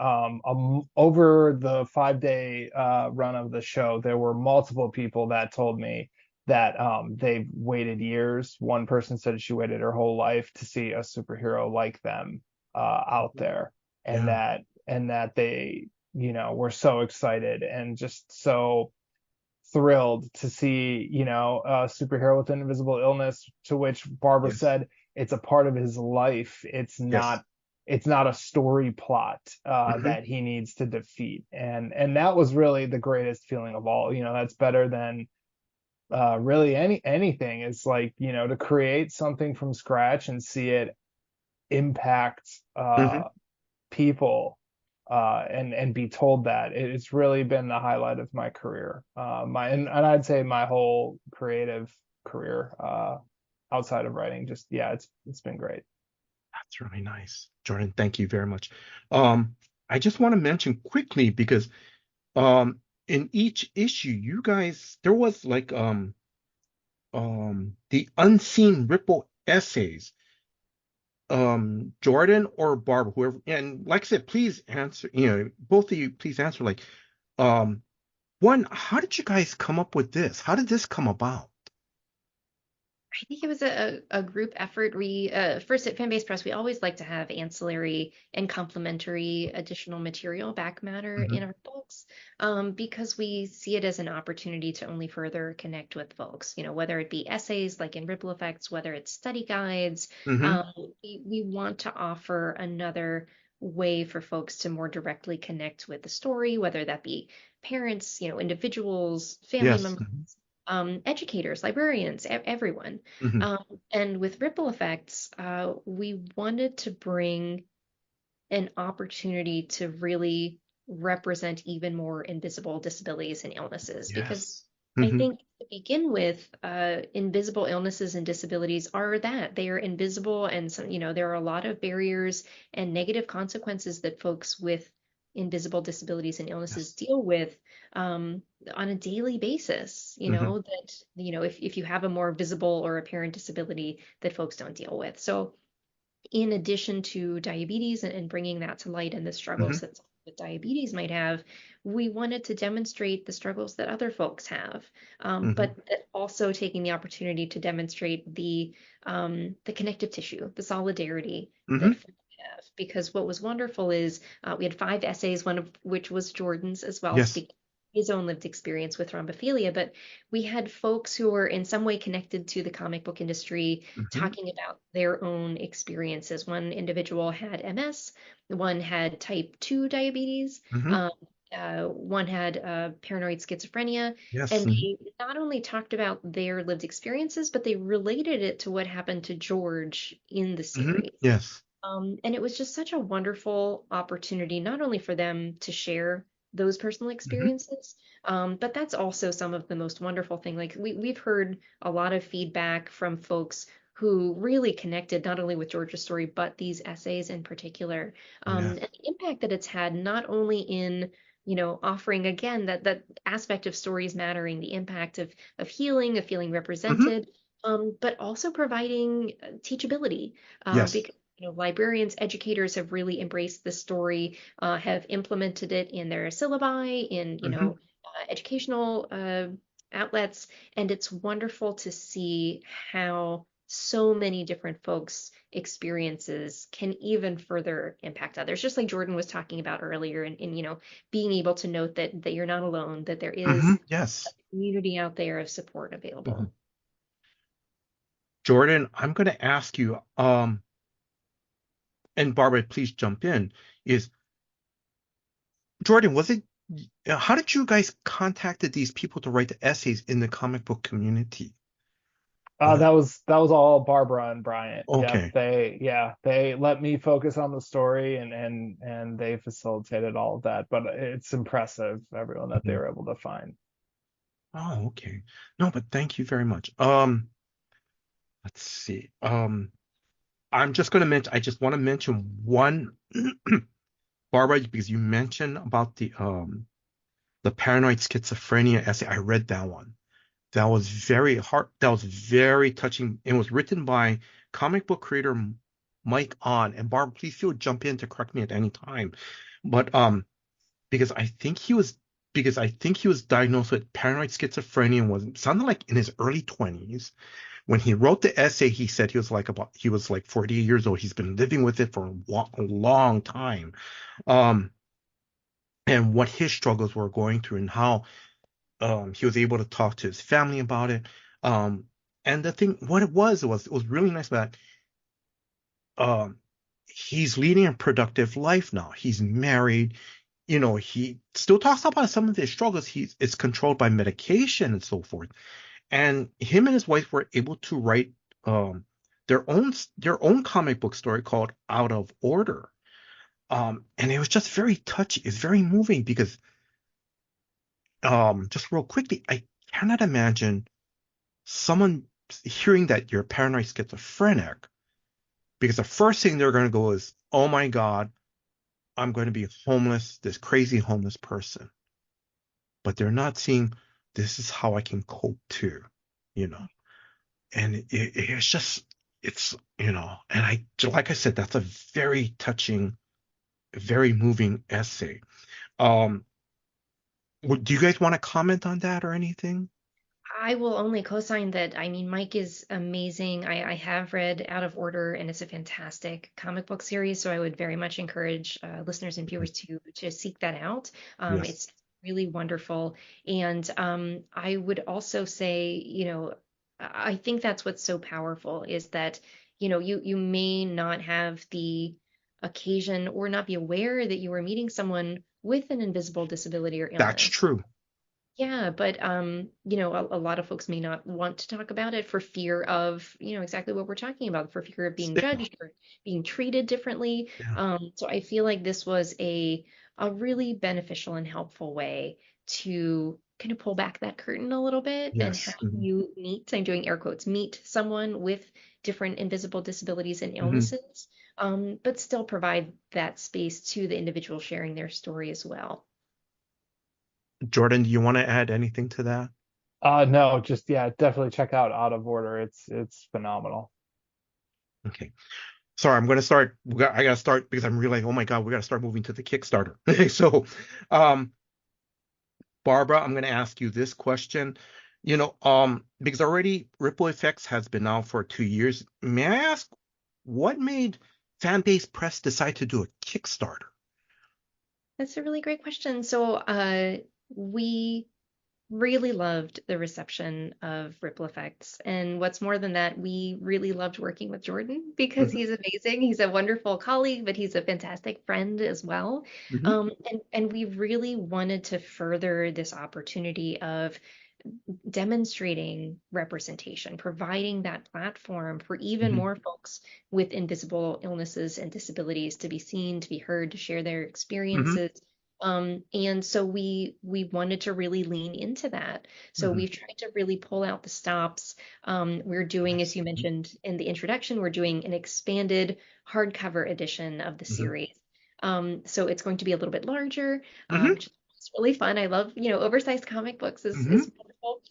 over the 5 day run of the show, there were multiple people that told me that they've waited years. One person said she waited her whole life to see a superhero like them out there, and Yeah. that they, were so excited and just so thrilled to see, a superhero with an invisible illness, to which Barbara Yes. said it's a part of his life. Yes. It's not a story plot Mm-hmm. that he needs to defeat. And that was really the greatest feeling of all. That's better than really anything. It's like, to create something from scratch and see it impact Mm-hmm. people and be told that it's really been the highlight of my career, and I'd say my whole creative career outside of writing. Just yeah, it's been great. That's really nice. Jordan, thank you very much. I just want to mention quickly because in each issue, you guys, there was like the unseen Ripple essays. Jordan or Barbara, whoever, and like I said, please answer, both of you, please answer like, um, one, how did you guys come up with this? How did this come about? I think it was a group effort. We first at Fanbase Press, we always like to have ancillary and complementary additional material, back matter Hmm. in our books, because we see it as an opportunity to only further connect with folks. Whether it be essays like in Ripple Effects, whether it's study guides, Hmm. um, we want to offer another way for folks to more directly connect with the story, whether that be parents, individuals, family Yes. members, educators, librarians, everyone. Hmm. Um, and with Ripple Effects, we wanted to bring an opportunity to really represent even more invisible disabilities and illnesses, because Yes. I Hmm. think to begin with, invisible illnesses and disabilities are that they are invisible, and some, there are a lot of barriers and negative consequences that folks with invisible disabilities and illnesses Yes. deal with on a daily basis. Hmm. That if you have a more visible or apparent disability that folks don't deal with. So in addition to diabetes and bringing that to light and the Hmm. struggles that someone with diabetes might have, we wanted to demonstrate the struggles that other folks have, Hmm. but also taking the opportunity to demonstrate the connective tissue, the solidarity Hmm. that folks have. Because what was wonderful is we had 5 essays, one of which was Jordan's as well, Yes. speaking his own lived experience with thrombophilia, but we had folks who were in some way connected to the comic book industry Hmm. talking about their own experiences. One individual had MS, one had type 2 diabetes, Hmm. um, one had paranoid schizophrenia, Yes. and they not only talked about their lived experiences, but they related it to what happened to George in the Hmm. series. Yes. And it was just such a wonderful opportunity, not only for them to share those personal Hmm. experiences, but that's also some of the most wonderful thing. Like we've heard a lot of feedback from folks who really connected not only with Georgia's story, but these essays in particular, and Yes. the impact that it's had not only in offering again that aspect of stories mattering, the impact of healing, of feeling Hmm. represented, but also providing teachability, Yes. because librarians, educators have really embraced this story, have implemented it in their syllabi, in Hmm. educational outlets, and it's wonderful to see how so many different folks' experiences can even further impact others. Just like Jordan was talking about earlier, and being able to note that you're not alone, that there Hmm. is Yes. a community out there of support Hmm. available. Jordan, I'm going to ask you, and Barbara, please jump in, is Jordan, was it How did you guys contacted these people to write the essays in the comic book community? Uh, That was all Barbara and Bryant. Yep. okay. They let me focus on the story and they facilitated all of that. But it's impressive, everyone that they Mhm. were able to find. Oh, okay. No, but thank you very much. Let's see. I'm just gonna mention. I just want to mention one, Barbara, because you mentioned about the paranoid schizophrenia essay. I read that one. That was very hard. That was very touching. It was written by comic book creator Mike On. And Barbara, please feel jump in to correct me at any time. But because I think he was diagnosed with paranoid schizophrenia and was sounded like in his early 20s. When he wrote the essay, he said he was like 40 years old. He's been living with it for a long time. Um, and what his struggles were going through and how he was able to talk to his family about it. Um, and the thing, what it was really nice about um, he's leading a productive life now. He's married. You know, he still talks about some of his struggles. It's controlled by medication and so forth. And him and his wife were able to write um, their own comic book story called Out of Order. And it was just very touchy. It's very moving because just real quickly, I cannot imagine someone hearing that you're paranoid schizophrenic because the first thing they're going to go is, oh my God, I'm going to be homeless, this crazy homeless person. But they're not seeing this is how I can cope too, you know. And it's just, and like I said, that's a very touching, very moving essay. Um, do you guys want to comment on that or anything? I will only co-sign that. I mean, Mike is amazing. I have read Out of Order, and it's a fantastic comic book series. So I would very much encourage listeners and viewers to seek that out. Yes. It's really wonderful. And I would also say, I think that's what's so powerful is that, you may not have the occasion or not be aware that you are meeting someone with an invisible disability or That's illness. true. Yeah, but a lot of folks may not want to talk about it for fear of, exactly what we're talking about, for fear of being Stigma. judged or being treated differently. Yeah. So I feel like this was a really beneficial and helpful way to kind of pull back that curtain a little bit and have Yes. Hmm. you meet, I'm doing air quotes, meet someone with different invisible disabilities and Hmm. illnesses, but still provide that space to the individual sharing their story as well. Jordan, do you want to add anything to that? No, just yeah, definitely check out Out of Order. It's phenomenal. Okay. Sorry, I'm going to start. I got to start because I'm realizing, oh my God, we got to start moving to the Kickstarter. So, um, Barbara, I'm going to ask you this question. Because already Ripple Effects has been out for 2 years. May I ask what made Fanbase Press decide to do a Kickstarter? That's a really great question. So, we really loved the reception of Ripple Effects. And what's more than that, we really loved working with Jordan because Hmm. he's amazing. He's a wonderful colleague, but he's a fantastic friend as well. Hmm. And we really wanted to further this opportunity of demonstrating representation, providing that platform for even Hmm. more folks with invisible illnesses and disabilities to be seen, to be heard, to share their Hmm. experiences. And so we wanted to really lean into that. So Hmm. we've tried to really pull out the stops. We're doing, as Yes. you mentioned in the introduction, we're doing an expanded hardcover edition of the Hmm. series. So it's going to be a little bit larger, Hmm. which is really fun. I love, oversized comic books Hmm. is wonderful.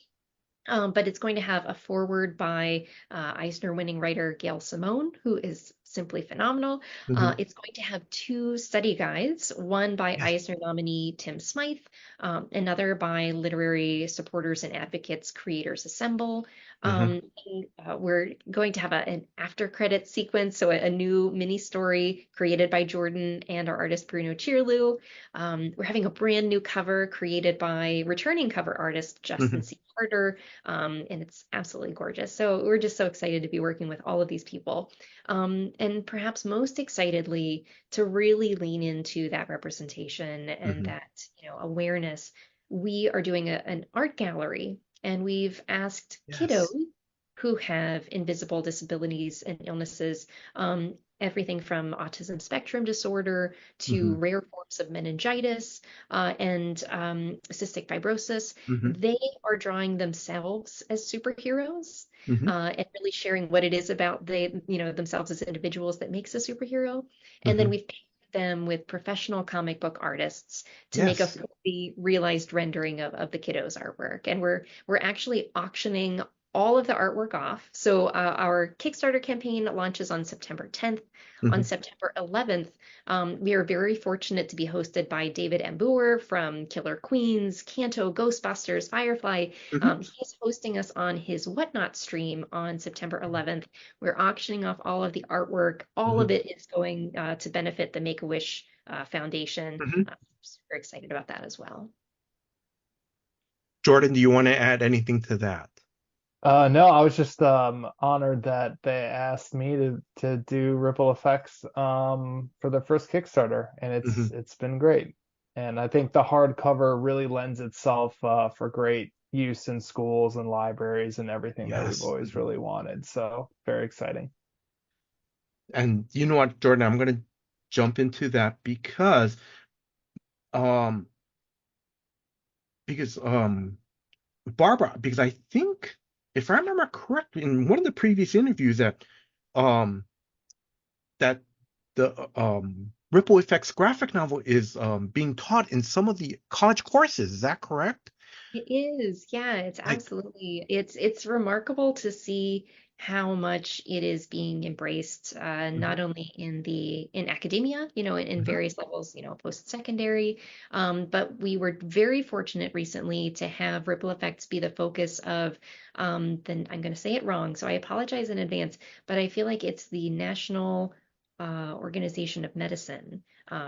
But it's going to have a foreword by Eisner winning writer Gail Simone, who is simply phenomenal. Hmm. It's going to have two study guides, one by Yes. Eisner nominee Tim Smythe, another by literary supporters and advocates Creators Assemble. Hmm. We're going to have an after credit sequence, so a new mini story created by Jordan and our artist Bruno Chirlu. We're having a brand new cover created by returning cover artist Justin Hmm. C. harder. And it's absolutely gorgeous. So we're just so excited to be working with all of these people. And perhaps most excitedly to really lean into that representation and Hmm. that, awareness. We are doing an art gallery, and we've asked kiddos Yes. who have invisible disabilities and illnesses, everything from autism spectrum disorder to Hmm. rare forms of meningitis and cystic fibrosis. Hmm. They are drawing themselves as superheroes Hmm. and really sharing what it is about themselves as individuals that makes a superhero. And then Hmm. we've paired them with professional comic book artists to make a Yes. fully realized rendering of the kiddos' artwork. And we're actually auctioning all of the artwork off. So our Kickstarter campaign launches on September 10th. On Hmm. September 11th, we are very fortunate to be hosted by David Embouer from Killer Queens, Canto, Ghostbusters, Firefly. Hmm. He's hosting us on his Whatnot stream on September 11th. We're auctioning off all of the artwork. All Hmm. of it is going to benefit the Make-A-Wish Foundation. Hmm. Super excited about that as well. Jordan, do you want to add anything to that? No, I was just honored that they asked me to do ripple effects for their first Kickstarter, and Hmm. it's been great. And I think the hardcover really lends itself for great use in schools and libraries and everything that we've Yes. always really wanted. So very exciting. And you know what, Jordan, I'm going to jump into that um because Barbara, because I think if I remember correctly in one of the previous interviews um that the Ripple Effects graphic novel is being taught in some of the college courses. Is that correct? It is, yeah, it's Like, absolutely. It's remarkable to see how much it is being embraced, mhm, not only in academia, in mhm, various levels, post-secondary, but we were very fortunate recently to have ripple effects be the focus of, then I'm going to say it wrong, so I apologize in advance, but I feel like it's the National Organization of Medicine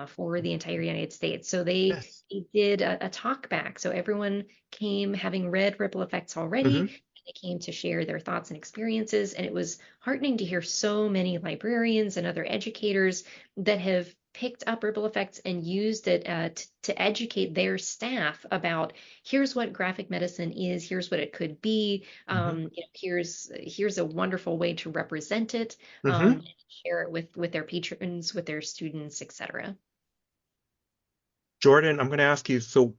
for the entire United States. So they yes. they did a talk back. So everyone came having read Ripple Effects already. Hmm. And they came to share their thoughts and experiences. And it was heartening to hear so many librarians and other educators that have picked up Ripple Effects and used it to educate their staff about here's what graphic medicine is, here's what it could be, Hmm. here's a wonderful way to represent it, Hmm. and share it with their patrons, with their students, etc. Jordan, I'm going to ask you, so,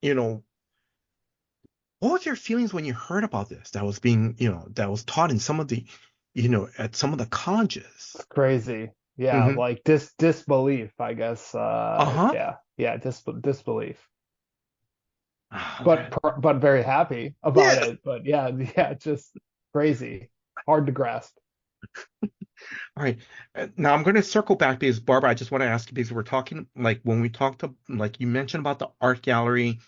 you know, what was your feelings when you heard about this that was that was taught in some of at some of the colleges? It's crazy. Yeah, Hmm. like disbelief, I guess. Uh-huh. Yeah, disbelief. Oh, But very happy about yes. it. But yeah, yeah, just crazy. Hard to grasp. All right. Now I'm going to circle back because Barbara, I just want to ask you because we're talking like when we talked to like you mentioned about the art gallery,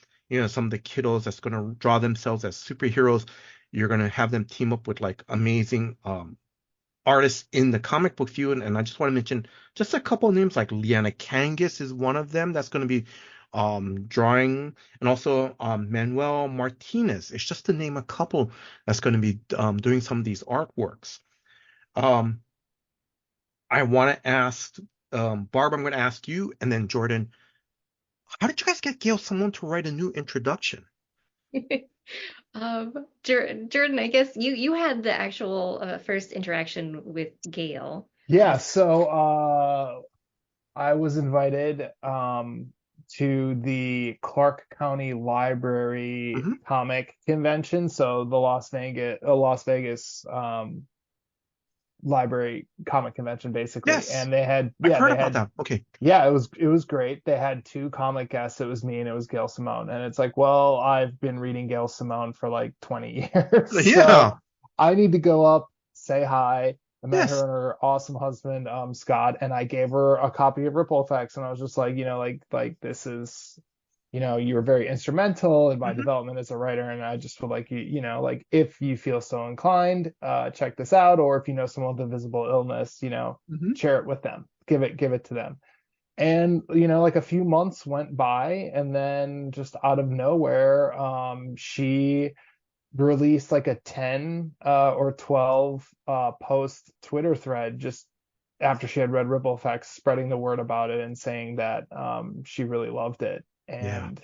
some of the kiddos that's going to draw themselves as superheroes. You're going to have them team up with like amazing artists in the comic book field, and I just want to mention just a couple of names like Liana Kangas is one of them that's going to be drawing, and also Manuel Martinez. It's just to name a couple that's going to be doing some of these artworks. Um, I want to ask Barb, I'm going to ask you, and then Jordan, how did you guys get Gail Simone to write a new introduction? Jordan, I guess you had the actual first interaction with Gail. Yeah, So so I was invited to the Clark County Library Hmm. comic convention, so the Las Vegas library comic convention basically. Yes, And they had I've yeah, heard they about had that. Okay. yeah, it was great. They had two comic guests. It was me and it was Gail Simone. And it's like, well, I've been reading Gail Simone for like 20 years. So Yeah. I need to go up, say hi. I met her Yes. and her awesome husband, Scott, and I gave her a copy of Ripple Effects. And I was just like, like this is, you were very instrumental in my Hmm. development as a writer. And I just feel like like if you feel so inclined, check this out. Or if you know someone with a visible illness, Hmm. share it with them. Give it to them. And like a few months went by, and then just out of nowhere, she released like a 10 or 12 post Twitter thread just after she had read Ripple Effects, spreading the word about it and saying that she really loved it. Yeah. And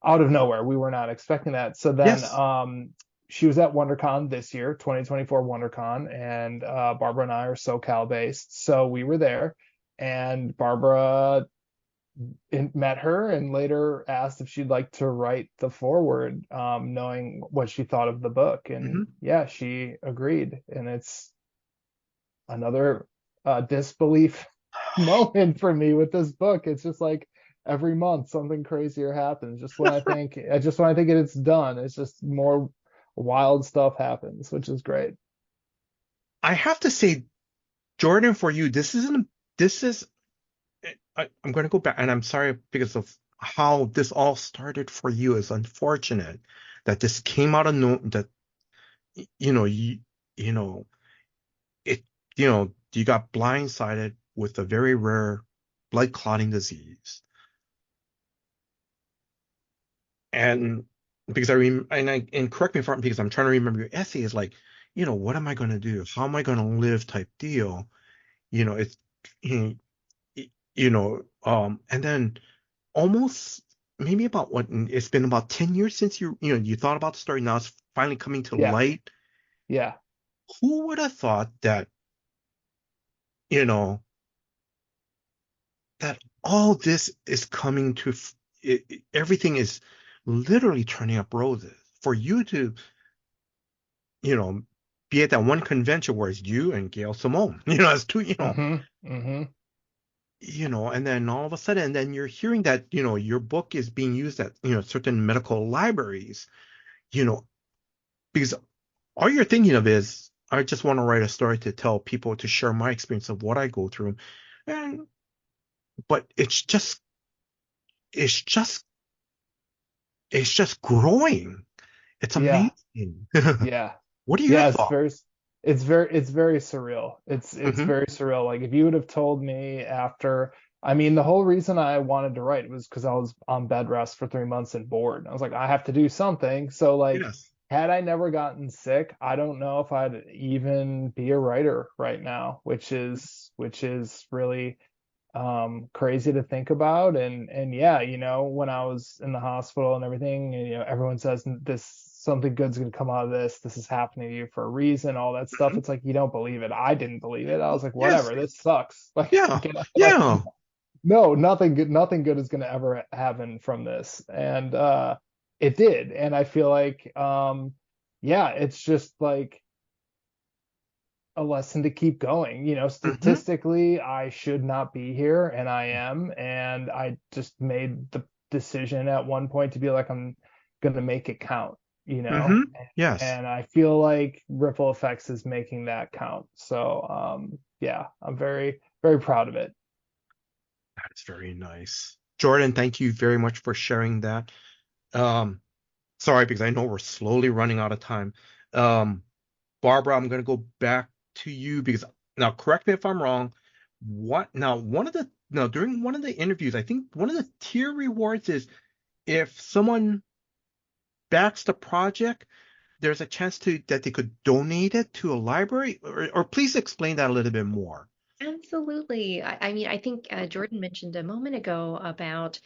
out of nowhere, we were not expecting that. So then Yes. she was at WonderCon this year, 2024 WonderCon, and Barbara and I are SoCal based, so we were there. And Barbara met her and later asked if she'd like to write the foreword, knowing what she thought of the book. And Hmm. yeah, she agreed. And it's another disbelief moment for me with this book. It's just like every month something crazier happens. Just when I think it's done, it's just more wild stuff happens, which is great. I have to say, Jordan, for you, this is, I'm going to go back, and I'm sorry because of how this all started for you. It's unfortunate that this came out of no, that, you know, you know, it, you got blindsided with a very rare blood clotting disease. And because and correct me if I'm, because I'm trying to remember your essay is like, what am I going to do? How am I going to live type deal? It's, you and then almost maybe about what, it's been about 10 years since you thought about the story. Now it's finally coming to Yeah, light. yeah, Who would have thought that, you know, that all this is coming to, everything is literally turning up roses for you to, you know, be at that one convention where it's you and Gail Simone, as two, mm-hmm. and then all of a sudden, and then you're hearing that, your book is being used at, certain medical libraries, you know, because all you're thinking of is, I just want to write a story to tell people, to share my experience of what I go through. And, but it's just, it's just growing. It's Yeah, amazing. yeah. What are your Yeah, thoughts? it's very surreal. It's Hmm. very surreal. Like if you would have told me after, I mean, the whole reason I wanted to write was because I was on bed rest for 3 months and bored. I was like, I have to do something. So like, Yes. had I never gotten sick, I don't know if I'd even be a writer right now, which is really crazy to think about. And yeah, when I was in the hospital and everything, and everyone says this, something good's gonna come out of this, this is happening to you for a reason, all that stuff. Hmm. It's like you don't believe it. I didn't believe it. I was like, Yes. whatever, this sucks. Like, Yeah. like Yeah. no, nothing good is gonna ever happen from this. And it did. And I feel like yeah, it's just like a lesson to keep going. Hmm. Statistically, I should not be here, and I am. And I just made the decision at one point to be like, I'm gonna make it count, you Hmm. know? Yes. And I feel like Ripple Effects is making that count. So yeah, I'm very, very proud of it. That's very nice. Jordan, thank you very much for sharing that. Um, Sorry, because I know we're slowly running out of time. Um, Barbara, I'm gonna go back to you because now correct me if I'm wrong. What now? During one of the interviews, I think one of the tier rewards is if someone backs the project, there's a chance that they could donate it to a library, or please explain that a little bit more. Absolutely. I mean, I think Jordan mentioned a moment ago about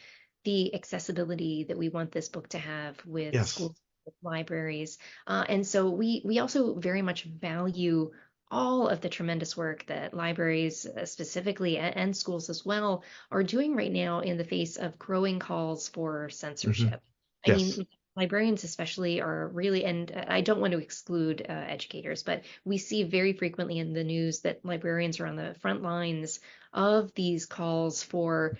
the accessibility that we want this book to have with Yes. schools, with libraries. And so we also very much value all of the tremendous work that libraries specifically and schools as well are doing right now in the face of growing calls for Hmm. censorship. I Yes. mean, librarians especially are really, and I don't want to exclude educators, but we see very frequently in the news that librarians are on the front lines of these calls for,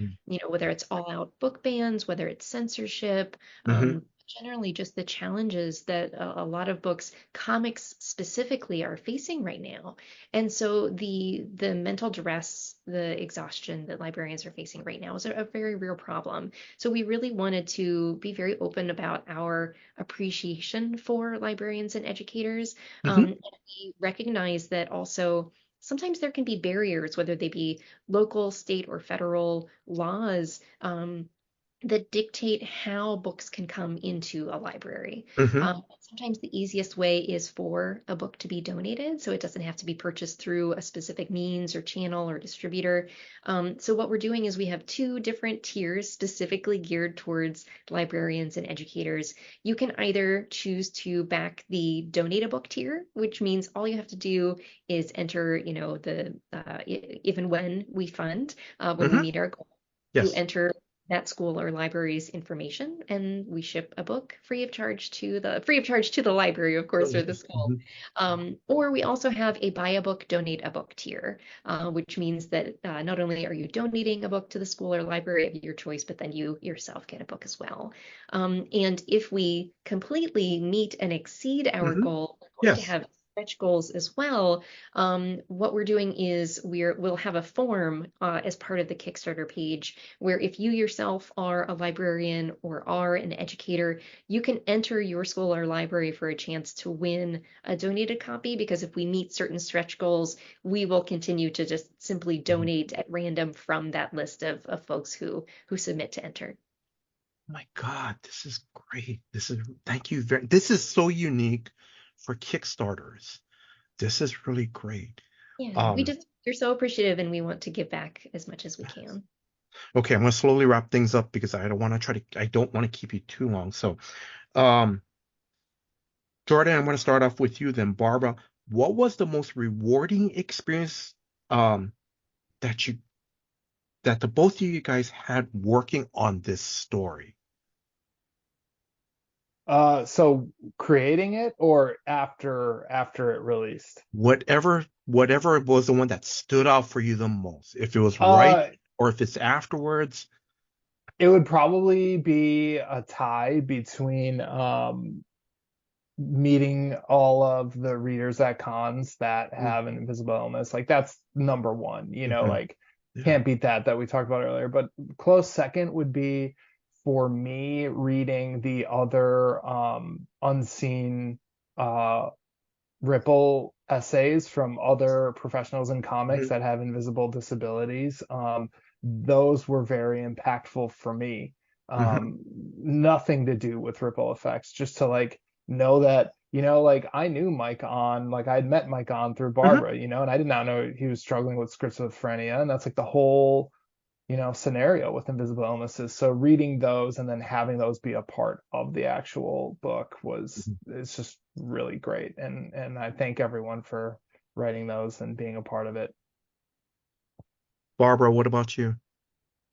whether it's all out book bans, whether it's censorship, Hmm. generally just the challenges that a lot of books, comics specifically, are facing right now. And so the mental duress, the exhaustion that librarians are facing right now is a very real problem. So we really wanted to be very open about our appreciation for librarians and educators. Hmm. And we recognize that also sometimes there can be barriers, whether they be local, state, or federal laws. that dictate how books can come into a library. Mm-hmm. Sometimes the easiest way is for a book to be donated, so it doesn't have to be purchased through a specific means or channel or distributor. So what we're doing is we have two different tiers specifically geared towards librarians and educators. You can either choose to back the donate a book tier, which means all you have to do is enter, the if and when we fund, when we Mm-hmm. meet our goal, you Yes. enter that school or library's information, and we ship a book free of charge to the library, of course, or the school. Mhm. Or we also have a buy a book, donate a book tier, which means that not only are you donating a book to the school or library of your choice, but then you yourself get a book as well. And if we completely meet and exceed our Mhm. goal, we're going to Yes. have stretch goals as well. What we're doing is we'll have a form as part of the Kickstarter page where if you yourself are a librarian or are an educator, you can enter your school or library for a chance to win a donated copy, because if we meet certain stretch goals, we will continue to just simply Mhm. donate at random from that list of folks who submit to enter. My God, this is great. Thank you this is so unique for Kickstarters. This is really great. Yeah, Um, we're so appreciative and we want to give back as much as we can. okay, I'm gonna slowly wrap things up because I don't want to keep you too long. So, um, Jordan, I'm gonna start off with you then. Barbara, what was the most rewarding experience um that you that the both of you guys had working on this story? So creating it or after it released? Whatever was the one that stood out for you the most, if it was right Uh, or if it's afterwards. it would probably be a tie between meeting all of the readers at cons that Mm, have an invisible illness. Like that's number one, mhm. like Yeah. can't beat that we talked about earlier. But close second would be for me reading the other unseen uh Ripple essays from other professionals in comics Mhm. that have invisible disabilities. Those were very impactful for me. Mhm. Nothing to do with ripple effects, just to like know that, like I knew Mike on, like I'd met Mike on through Mhm. Barbara, and I did not know he was struggling with schizophrenia. And that's like the whole scenario with invisible illnesses. So reading those and then having those be a part of the actual book it's just really great. And I thank everyone for writing those and being a part of it. Barbara, what about you?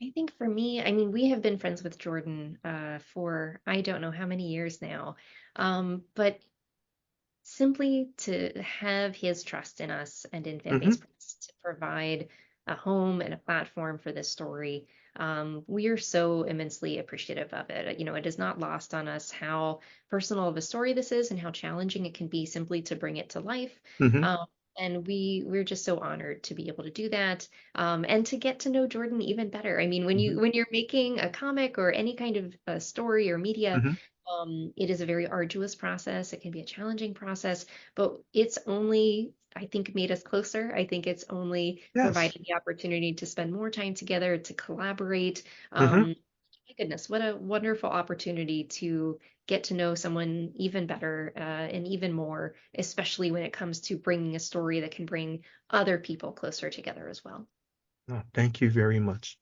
I think for me, I mean, we have been friends with Jordan for I don't know how many years now. But simply to have his trust in us and in Hmm. Fanbase Press to provide a home and a platform for this story. We are so immensely appreciative of it. It is not lost on us how personal of a story this is and how challenging it can be simply to bring it to life. Hmm. Um, and we're just so honored to be able to do that, and to get to know Jordan even better. I mean, when Hmm. you're making a comic or any kind of a story or media, Hmm. it is a very arduous process. It can be a challenging process, but it's only, I think, made us closer. I think it's only Yes. provided the opportunity to spend more time together, to collaborate. Hmm. My goodness, what a wonderful opportunity to get to know someone even better, and even more, especially when it comes to bringing a story that can bring other people closer together as well. Oh, thank you very much.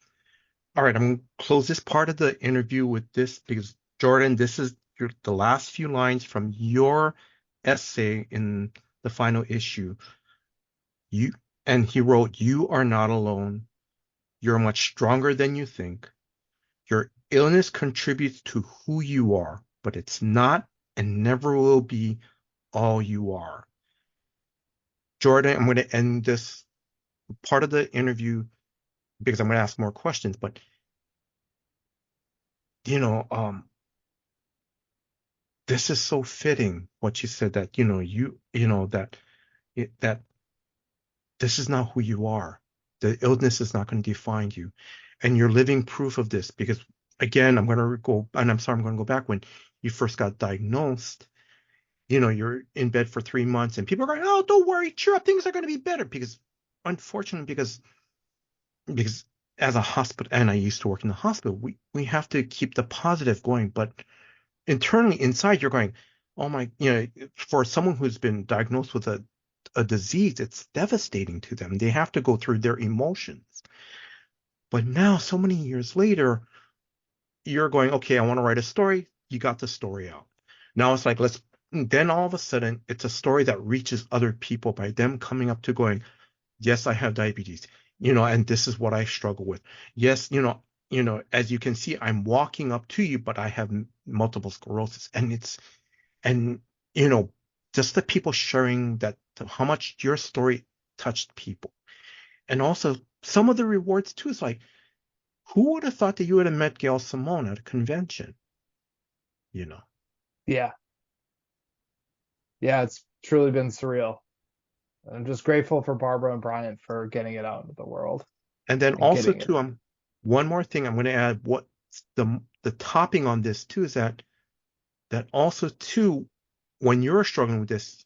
All right, I'm going to close this part of the interview with this because Jordan, this is the last few lines from your essay in the final issue. You and he wrote, "You are not alone. You're much stronger than you think. Your illness contributes to who you are, but it's not and never will be all you are." Jordan, I'm going to end this part of the interview because I'm going to ask more questions, but you know, um, this is so fitting what you said that, that this is not who you are. The illness is not going to define you. And you're living proof of this because again, I'm sorry, I'm going to go back when you first got diagnosed. You're in bed for 3 months and people are going, "Oh, don't worry, cheer up, things are going to be better." Because unfortunately, because as a hospital, and I used to work in the hospital, we have to keep the positive going, but internally inside you're going, oh my, for someone who's been diagnosed with a disease, it's devastating to them. They have to go through their emotions. But now, so many years later, you're going, okay, I want to write a story. You got the story out. Now it's like, then all of a sudden, it's a story that reaches other people by them coming up to going, yes, I have diabetes, and this is what I struggle with. Yes, as you can see, I'm walking up to you, but I have multiple sclerosis. And just the people sharing that, how much your story touched people. And also some of the rewards too is like, who would have thought that you would have met Gail Simone at a convention? Yeah. Yeah, it's truly been surreal. I'm just grateful for Barbara and Brian for getting it out into the world. And then And also getting it. too, one more thing I'm going to add. What the topping on this too is that also too, when you're struggling with this,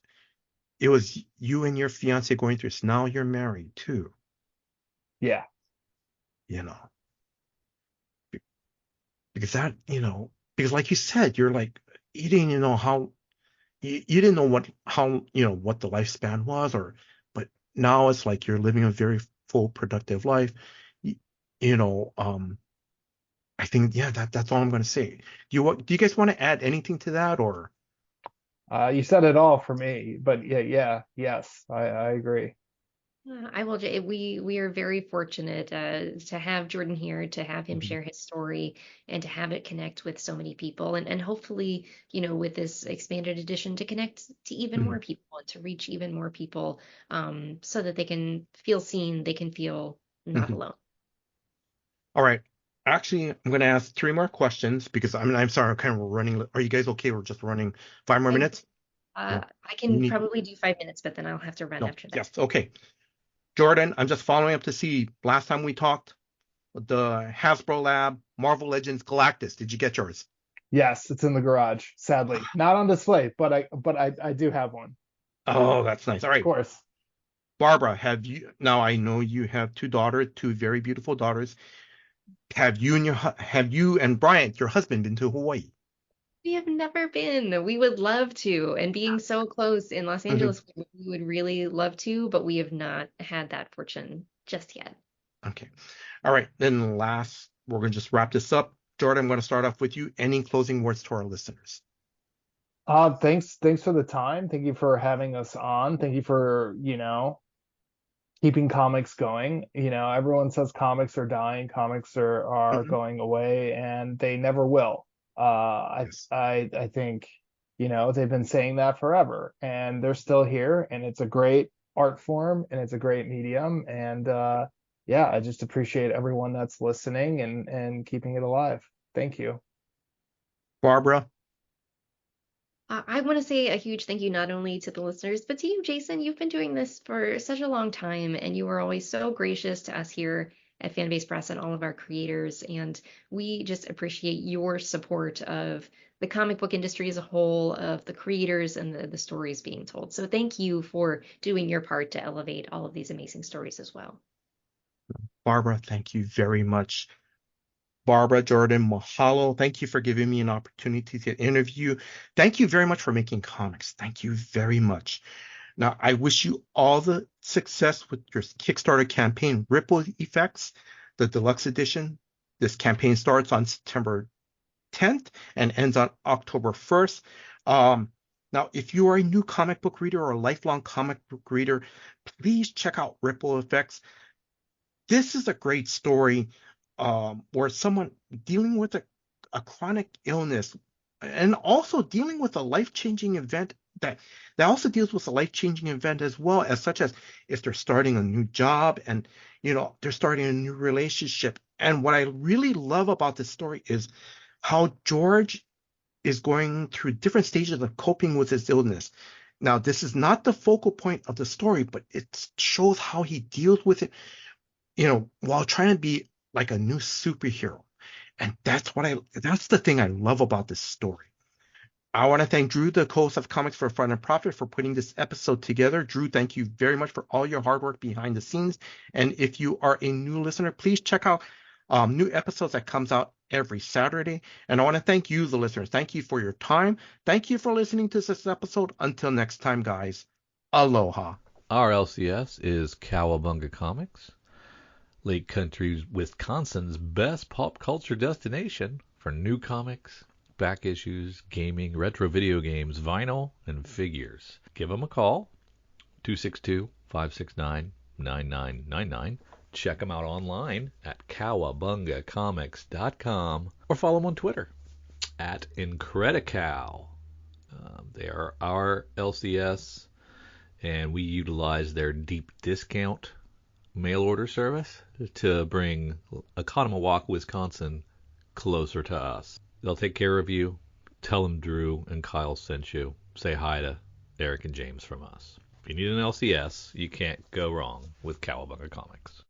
it was you and your fiance going through this. Now you're married too. Yeah. Because that, because like you said, you're like, you didn't know how, you didn't know what the lifespan was, but now it's like you're living a very full, productive life. I think, yeah, that's all I'm going to say. Do you guys want to add anything to that, or? You said it all for me, but yes, I agree. I will. We are very fortunate to have Jordan here, to have him Mhm. share his story, and to have it connect with so many people, and hopefully, with this expanded edition, to connect to even more people and to reach even more people, so that they can feel seen, they can feel not Mhm. alone. All right. Actually, I'm going to ask 3 more questions because I'm sorry, I'm kind of running. Are you guys okay? We're just running 5 more I, minutes. No, I you can need, probably do 5 minutes, but then I'll have to run no, after that. yes, okay. Jordan, I'm just following up to see last time we talked, the Hasbro Lab Marvel Legends Galactus. Did you get yours? Yes, it's in the garage, sadly. Not on display, but I do have one. Oh, that's nice. All Of right. course. Barbara, now I know you have 2 daughters, 2 very beautiful daughters. Have you and Bryant, your husband, been to Hawaii? We have never been. We would love to. And being so close in Los Mhm. Angeles, we would really love to, but we have not had that fortune just yet. Okay. All right. Then last, we're going to just wrap this up. Jordan, I'm going to start off with you. Any closing words to our listeners? Thanks for the time. Thank you for having us on. Thank you for, keeping comics going. Everyone says comics are dying, comics are Mhm. going away, and they never will. Yes. I think, they've been saying that forever, and they're still here, and it's a great art form, and it's a great medium, and yeah, I just appreciate everyone that's listening and keeping it alive. Thank you. Barbara? I want to say a huge thank you not only to the listeners, but to you, Jason. You've been doing this for such a long time, and you are always so gracious to us here at Fanbase Press and all of our creators. And we just appreciate your support of the comic book industry as a whole, of the creators and the stories being told. So thank you for doing your part to elevate all of these amazing stories as well. Barbara, thank you very much. Barbara, Jordan, mahalo. Thank you for giving me an opportunity to interview. Thank you very much for making comics. Thank you very much. Now, I wish you all the success with your Kickstarter campaign, Ripple Effects, the deluxe edition. This campaign starts on September 10th and ends on October 1st. Now, if you are a new comic book reader or a lifelong comic book reader, please check out Ripple Effects. This is a great story where someone dealing with a chronic illness and also dealing with a life-changing event that also deals with a life-changing event as well, as such as if they're starting a new job and they're starting a new relationship. And what I really love about this story is how George is going through different stages of coping with his illness. Now, this is not the focal point of the story, but it shows how he deals with it, while trying to be like a new superhero. And that's the thing I love about this story. I want to thank Drew, the co-host of Comics for Fun and Profit, for putting this episode together. Drew, thank you very much for all your hard work behind the scenes. And if you are a new listener, please check out new episodes that comes out every Saturday. And I want to thank you, the listeners. Thank you for your time. Thank you for listening to this episode. Until next time, guys. Aloha. Our LCS is Cowabunga Comics, Lake Country, Wisconsin's best pop culture destination for new comics, back issues, gaming, retro video games, vinyl, and figures. Give them a call, 262-569-9999. Check them out online at cowabungacomics.com or follow them on Twitter at Incredicow. They are our LCS, and we utilize their deep discount mail order service to bring Oconomowoc, Wisconsin closer to us. They'll take care of you. Tell them Drew and Kyle sent you. Say hi to Eric and James from us. If you need an LCS, you can't go wrong with Cowabunga Comics.